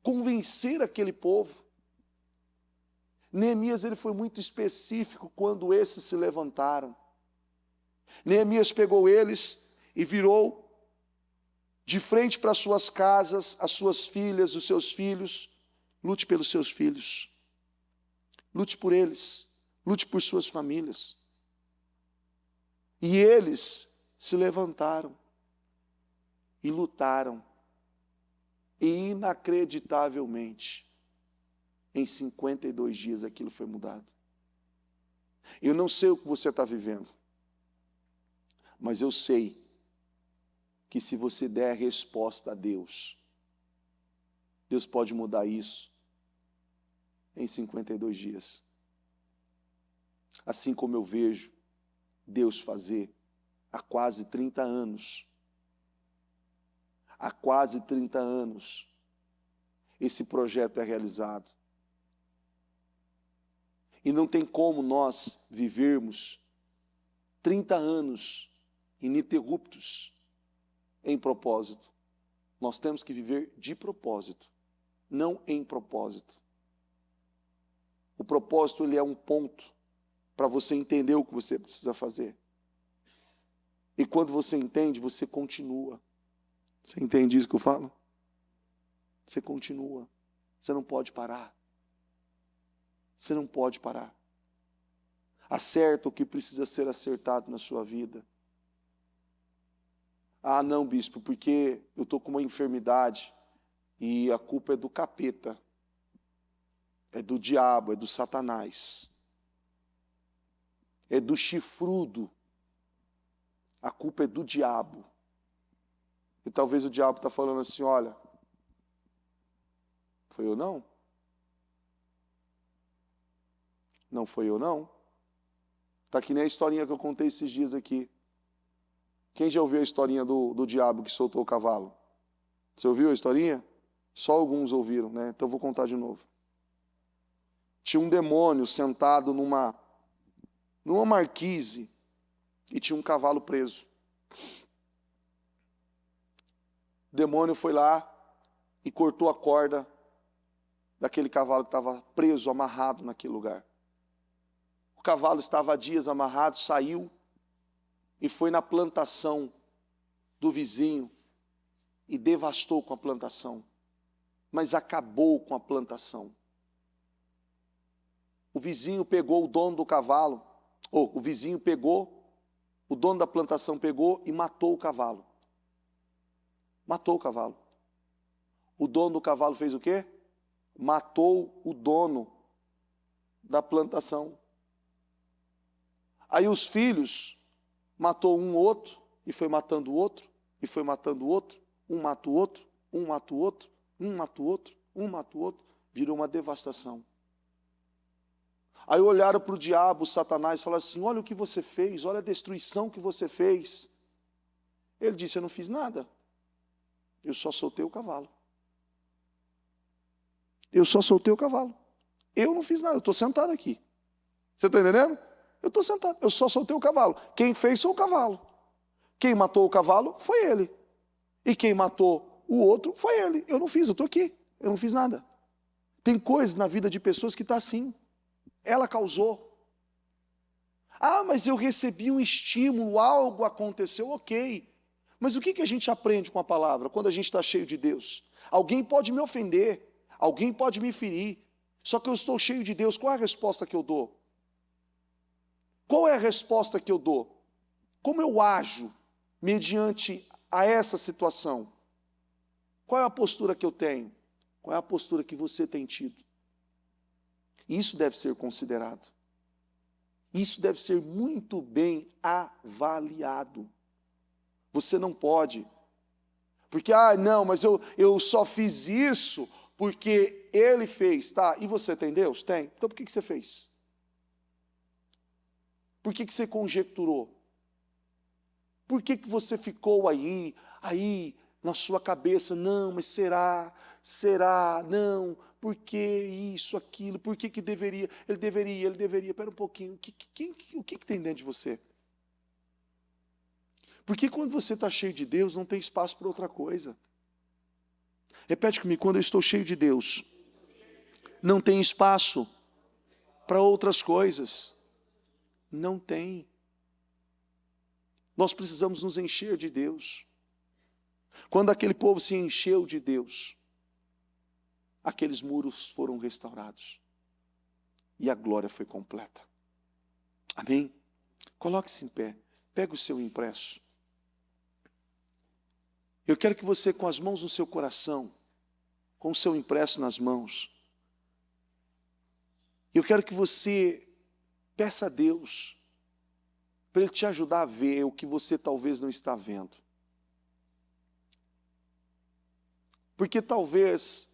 [SPEAKER 1] Convencer aquele povo? Neemias ele foi muito específico quando esses se levantaram. Neemias pegou eles e virou de frente para as suas casas, as suas filhas, os seus filhos. Lute pelos seus filhos. Lute por eles. Lute por suas famílias. E eles se levantaram e lutaram. E inacreditavelmente, em 52 dias aquilo foi mudado. Eu não sei o que você está vivendo, mas eu sei que se você der resposta a Deus, Deus pode mudar isso em 52 dias. Assim como eu vejo Deus fazer há quase 30 anos. Há quase 30 anos esse projeto é realizado. E não tem como nós vivermos 30 anos ininterruptos em propósito. Nós temos que viver de propósito, não em propósito. O propósito ele é um ponto para você entender o que você precisa fazer. E quando você entende, você continua. Você entende isso que eu falo? Você continua. Você não pode parar. Você não pode parar. Acerta o que precisa ser acertado na sua vida. Ah, não, bispo, porque eu estou com uma enfermidade e a culpa é do capeta, é do diabo, é do Satanás, é do chifrudo. A culpa é do diabo. E talvez o diabo está falando assim, olha, foi eu não? Não foi eu não? Está que nem a historinha que eu contei esses dias aqui. Quem já ouviu a historinha do diabo que soltou o cavalo? Você ouviu a historinha? Só alguns ouviram, né? Então eu vou contar de novo. Tinha um demônio sentado numa marquise e tinha um cavalo preso. O demônio foi lá e cortou a corda daquele cavalo que estava preso, amarrado naquele lugar. O cavalo estava há dias amarrado, saiu e foi na plantação do vizinho e devastou com a plantação, mas acabou com a plantação. O vizinho pegou o dono do cavalo, ou o vizinho pegou, o dono da plantação pegou e matou o cavalo. Matou o cavalo. O dono do cavalo fez o quê? Matou o dono da plantação. Aí os filhos matou um outro, e foi matando o outro, e foi matando o outro, um mata o outro, um mata o outro, um mata o outro, um mata o outro, virou uma devastação. Aí olharam para o diabo, Satanás, e falaram assim, olha o que você fez, olha a destruição que você fez. Ele disse, eu não fiz nada, eu só soltei o cavalo. Eu só soltei o cavalo. Eu não fiz nada, eu estou sentado aqui. Você está entendendo? Eu estou sentado, eu só soltei o cavalo. Quem fez foi o cavalo. Quem matou o cavalo foi ele. E quem matou o outro foi ele. Eu não fiz, eu estou aqui. Eu não fiz nada. Tem coisas na vida de pessoas que está assim. Ela causou. Ah, mas eu recebi um estímulo, algo aconteceu, ok. Mas o que a gente aprende com a palavra quando a gente está cheio de Deus? Alguém pode me ofender, alguém pode me ferir, só que eu estou cheio de Deus, qual é a resposta que eu dou? Qual é a resposta que eu dou? Como eu ajo mediante a essa situação? Qual é a postura que eu tenho? Qual é a postura que você tem tido? Isso deve ser considerado. Isso deve ser muito bem avaliado. Você não pode, porque, não, mas eu só fiz isso porque ele fez, tá? E você tem Deus? Tem. Então por que você fez? Por que você conjecturou? Por que você ficou aí na sua cabeça, não, mas será, não, por que isso, aquilo, por que deveria, ele deveria, espera um pouquinho, o que tem dentro de você? Porque quando você está cheio de Deus, não tem espaço para outra coisa. Repete comigo, quando eu estou cheio de Deus, não tem espaço para outras coisas. Não tem. Nós precisamos nos encher de Deus. Quando aquele povo se encheu de Deus, aqueles muros foram restaurados. E a glória foi completa. Amém? Coloque-se em pé. Pega o seu impresso. Eu quero que você, com as mãos no seu coração, com o seu impresso nas mãos, eu quero que você peça a Deus para Ele te ajudar a ver o que você talvez não está vendo. Porque talvez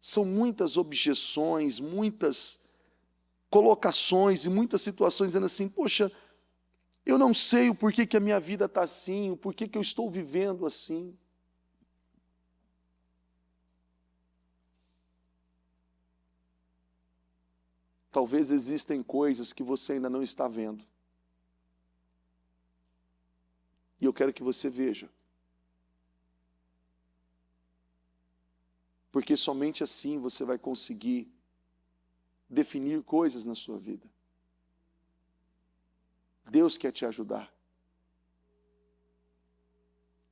[SPEAKER 1] são muitas objeções, muitas colocações e muitas situações dizendo assim, poxa, eu não sei o porquê que a minha vida está assim, o porquê que eu estou vivendo assim. Talvez existem coisas que você ainda não está vendo. E eu quero que você veja. Porque somente assim você vai conseguir definir coisas na sua vida. Deus quer te ajudar.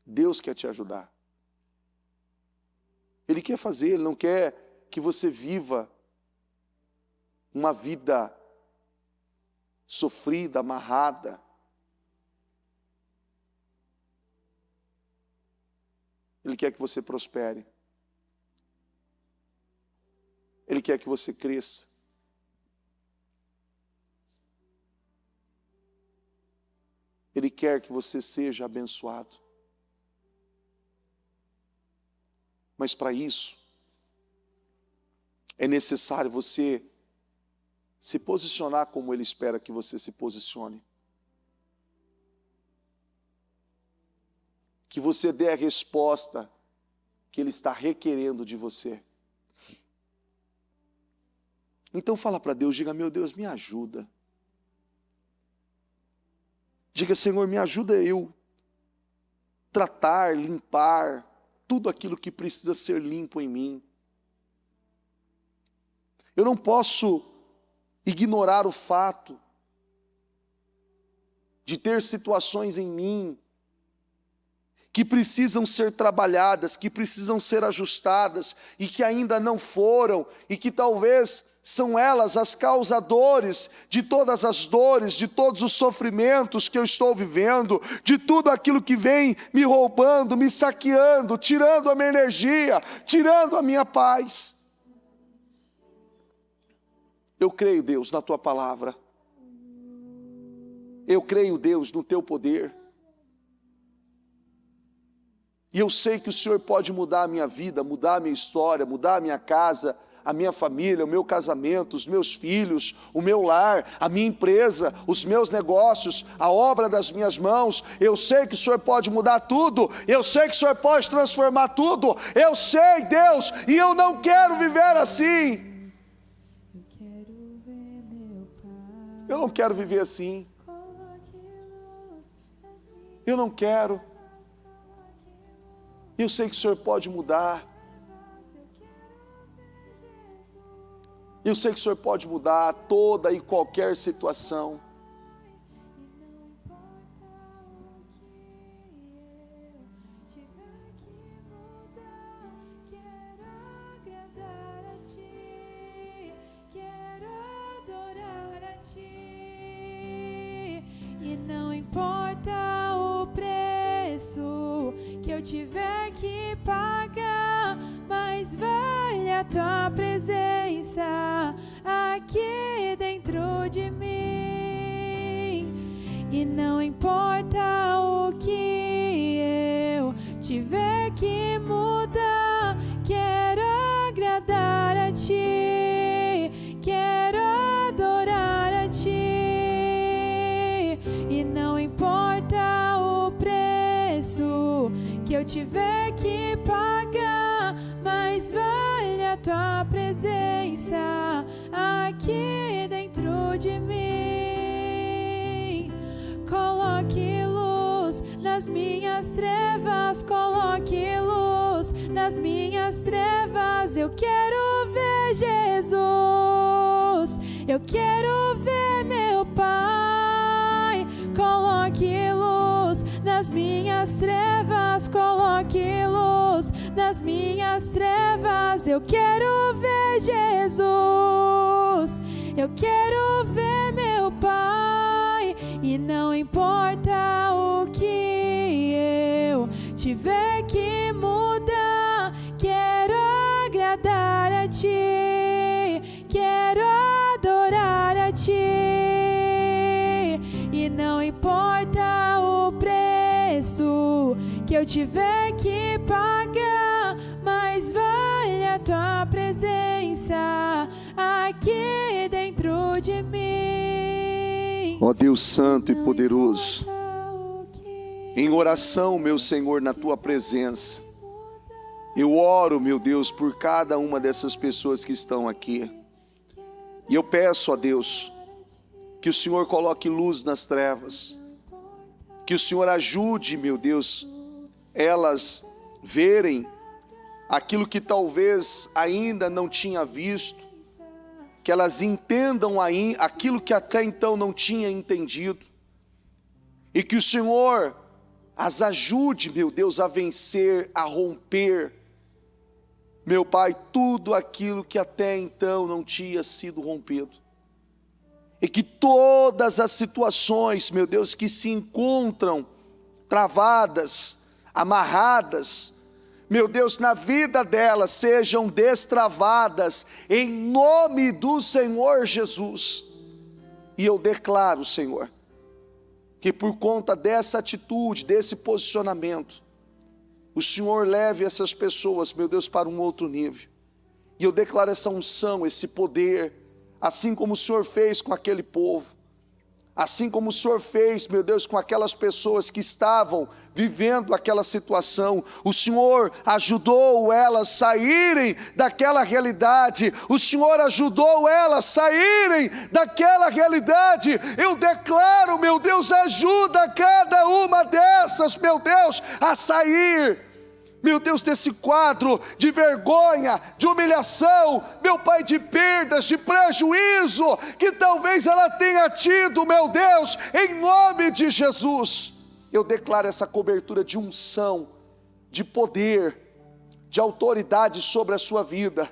[SPEAKER 1] Deus quer te ajudar. Ele quer fazer, Ele não quer que você viva uma vida sofrida, amarrada. Ele quer que você prospere. Ele quer que você cresça. Ele quer que você seja abençoado. Mas para isso, é necessário você se posicionar como Ele espera que você se posicione. Que você dê a resposta que Ele está requerendo de você. Então fala para Deus, diga, meu Deus, me ajuda. Diga, Senhor, me ajuda eu tratar, limpar tudo aquilo que precisa ser limpo em mim. Eu não posso ignorar o fato de ter situações em mim que precisam ser trabalhadas, que precisam ser ajustadas e que ainda não foram, e que talvez são elas as causadores de todas as dores, de todos os sofrimentos que eu estou vivendo, de tudo aquilo que vem me roubando, me saqueando, tirando a minha energia, tirando a minha paz. Eu creio, Deus, na tua palavra. Eu creio, Deus, no teu poder. E eu sei que o Senhor pode mudar a minha vida, mudar a minha história, mudar a minha casa, a minha família, o meu casamento, os meus filhos, o meu lar, a minha empresa, os meus negócios, a obra das minhas mãos. Eu sei que o Senhor pode mudar tudo, eu sei que o Senhor pode transformar tudo, eu sei, Deus, e eu não quero viver assim. Eu não quero viver assim. Eu não quero. Eu sei que o Senhor pode mudar. Eu sei que o Senhor pode mudar toda e qualquer situação.
[SPEAKER 2] E não importa o preço que eu tiver que pagar, mas vale a tua presença aqui dentro de mim. E não importa o que eu tiver que mudar, quero agradar a ti, quero adorar a ti. E não importa o preço que eu tiver que pagar, mas vale a tua presença aqui dentro de mim. Coloque luz nas minhas trevas, coloque luz nas minhas trevas. Eu quero ver Jesus, eu quero ver meu Pai. Coloque luz nas minhas trevas, coloque luz nas minhas trevas. Eu quero ver Jesus, eu quero ver meu Pai. E não importa o que eu tiver que mudar, quero agradar a ti, quero adorar a ti. E não importa o preço que eu tiver que pagar, mas vale a tua presença aqui dentro de mim.
[SPEAKER 1] Ó Deus Santo e poderoso, em oração, meu Senhor, na tua presença, eu oro, meu Deus, por cada uma dessas pessoas que estão aqui. E eu peço a Deus que o Senhor coloque luz nas trevas, que o Senhor ajude, meu Deus, elas verem aquilo que talvez ainda não tinha visto, que elas entendam aquilo que até então não tinha entendido, e que o Senhor as ajude, meu Deus, a vencer, a romper, meu Pai, tudo aquilo que até então não tinha sido rompido. E que todas as situações, meu Deus, que se encontram travadas, amarradas, meu Deus, na vida delas, sejam destravadas, em nome do Senhor Jesus. E eu declaro, Senhor, que por conta dessa atitude, desse posicionamento, o Senhor leve essas pessoas, meu Deus, para um outro nível. E eu declaro essa unção, esse poder, assim como o Senhor fez com aquele povo, assim como o Senhor fez, meu Deus, com aquelas pessoas que estavam vivendo aquela situação. O Senhor ajudou elas a saírem daquela realidade, o Senhor ajudou elas a saírem daquela realidade. Eu declaro, meu Deus, ajuda cada uma dessas, meu Deus, a sair meu Deus, desse quadro de vergonha, de humilhação, meu Pai, de perdas, de prejuízo, que talvez ela tenha tido, meu Deus, em nome de Jesus. Eu declaro essa cobertura de unção, de poder, de autoridade sobre a sua vida,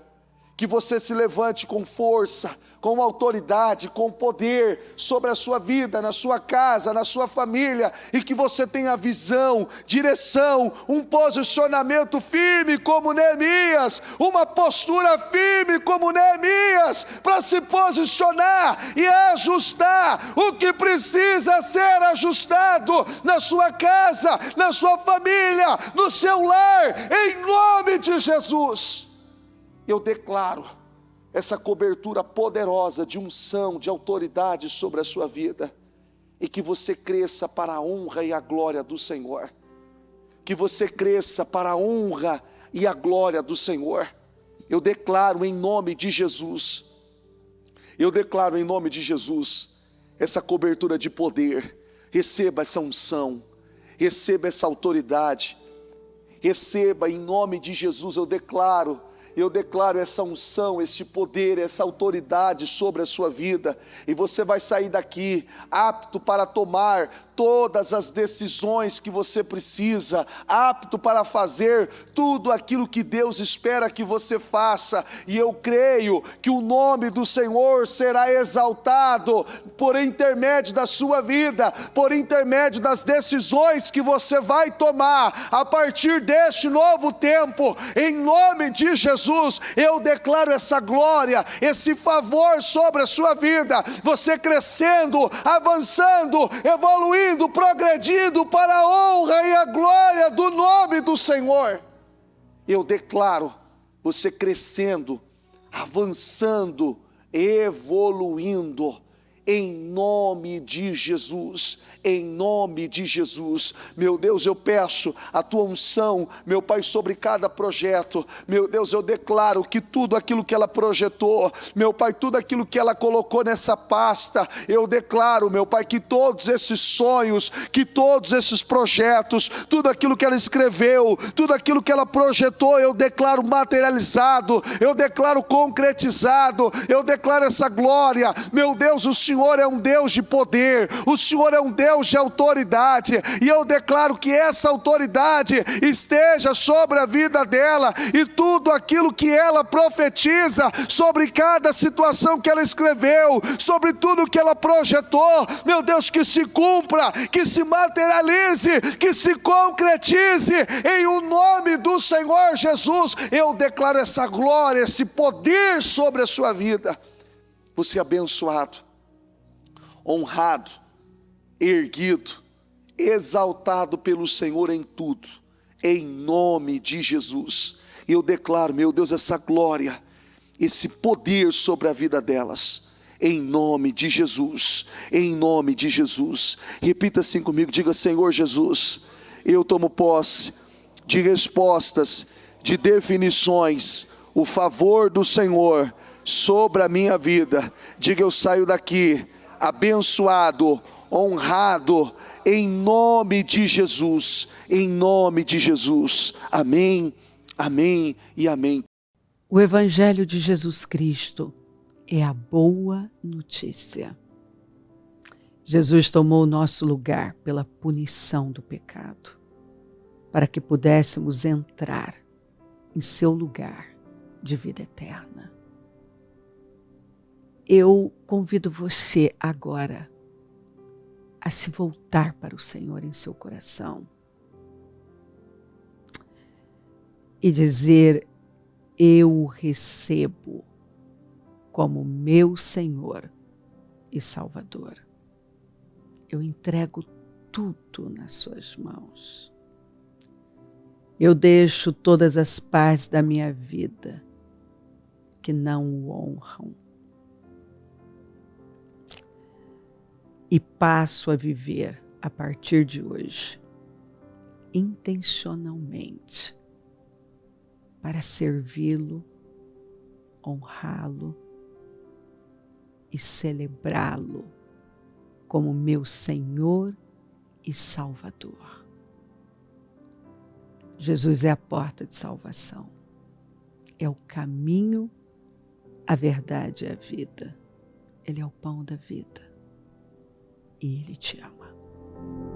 [SPEAKER 1] que você se levante com força, com autoridade, com poder sobre a sua vida, na sua casa, na sua família, e que você tenha visão, direção, um posicionamento firme como Neemias, uma postura firme como Neemias, para se posicionar e ajustar o que precisa ser ajustado na sua casa, na sua família, no seu lar, em nome de Jesus. Eu declaro essa cobertura poderosa de unção, de autoridade sobre a sua vida, e que você cresça para a honra e a glória do Senhor, que você cresça para a honra e a glória do Senhor. Eu declaro em nome de Jesus, eu declaro em nome de Jesus, essa cobertura de poder. Receba essa unção, receba essa autoridade, receba em nome de Jesus. Eu declaro essa unção, esse poder, essa autoridade sobre a sua vida, e você vai sair daqui apto para tomar todas as decisões que você precisa, apto para fazer tudo aquilo que Deus espera que você faça, e eu creio que o nome do Senhor será exaltado por intermédio da sua vida, por intermédio das decisões que você vai tomar a partir deste novo tempo, em nome de Jesus. Eu declaro essa glória, esse favor sobre a sua vida, você crescendo, avançando, evoluindo, progredindo para a honra e a glória do nome do Senhor. Eu declaro você crescendo, avançando, evoluindo, em nome de Jesus, em nome de Jesus. Meu Deus, eu peço a tua unção, meu Pai, sobre cada projeto. Meu Deus, eu declaro que tudo aquilo que ela projetou, meu Pai, tudo aquilo que ela colocou nessa pasta, eu declaro, meu Pai, que todos esses sonhos, que todos esses projetos, tudo aquilo que ela escreveu, tudo aquilo que ela projetou, eu declaro materializado, eu declaro concretizado, eu declaro essa glória. Meu Deus, o Senhor é um Deus de poder, o Senhor é um Deus de autoridade, e eu declaro que essa autoridade esteja sobre a vida dela, e tudo aquilo que ela profetiza, sobre cada situação que ela escreveu, sobre tudo que ela projetou, meu Deus, que se cumpra, que se materialize, que se concretize, em o nome do Senhor Jesus. Eu declaro essa glória, esse poder sobre a sua vida. Você é abençoado, honrado, erguido, exaltado pelo Senhor em tudo, em nome de Jesus. Eu declaro, meu Deus, essa glória, esse poder sobre a vida delas, em nome de Jesus, em nome de Jesus. Repita assim comigo, diga: Senhor Jesus, eu tomo posse de respostas, de definições, o favor do Senhor sobre a minha vida. Diga: eu saio daqui abençoado, honrado, em nome de Jesus, em nome de Jesus. Amém, amém e amém.
[SPEAKER 3] O Evangelho de Jesus Cristo é a boa notícia. Jesus tomou o nosso lugar pela punição do pecado, para que pudéssemos entrar em seu lugar de vida eterna. Eu convido você agora a se voltar para o Senhor em seu coração e dizer: eu o recebo como meu Senhor e Salvador. Eu entrego tudo nas suas mãos. Eu deixo todas as partes da minha vida que não o honram e passo a viver a partir de hoje intencionalmente para servi-lo, honrá-lo e celebrá-lo como meu Senhor e Salvador. Jesus é a porta de salvação. É o caminho, a verdade e a vida. Ele é o pão da vida. E Ele te ama.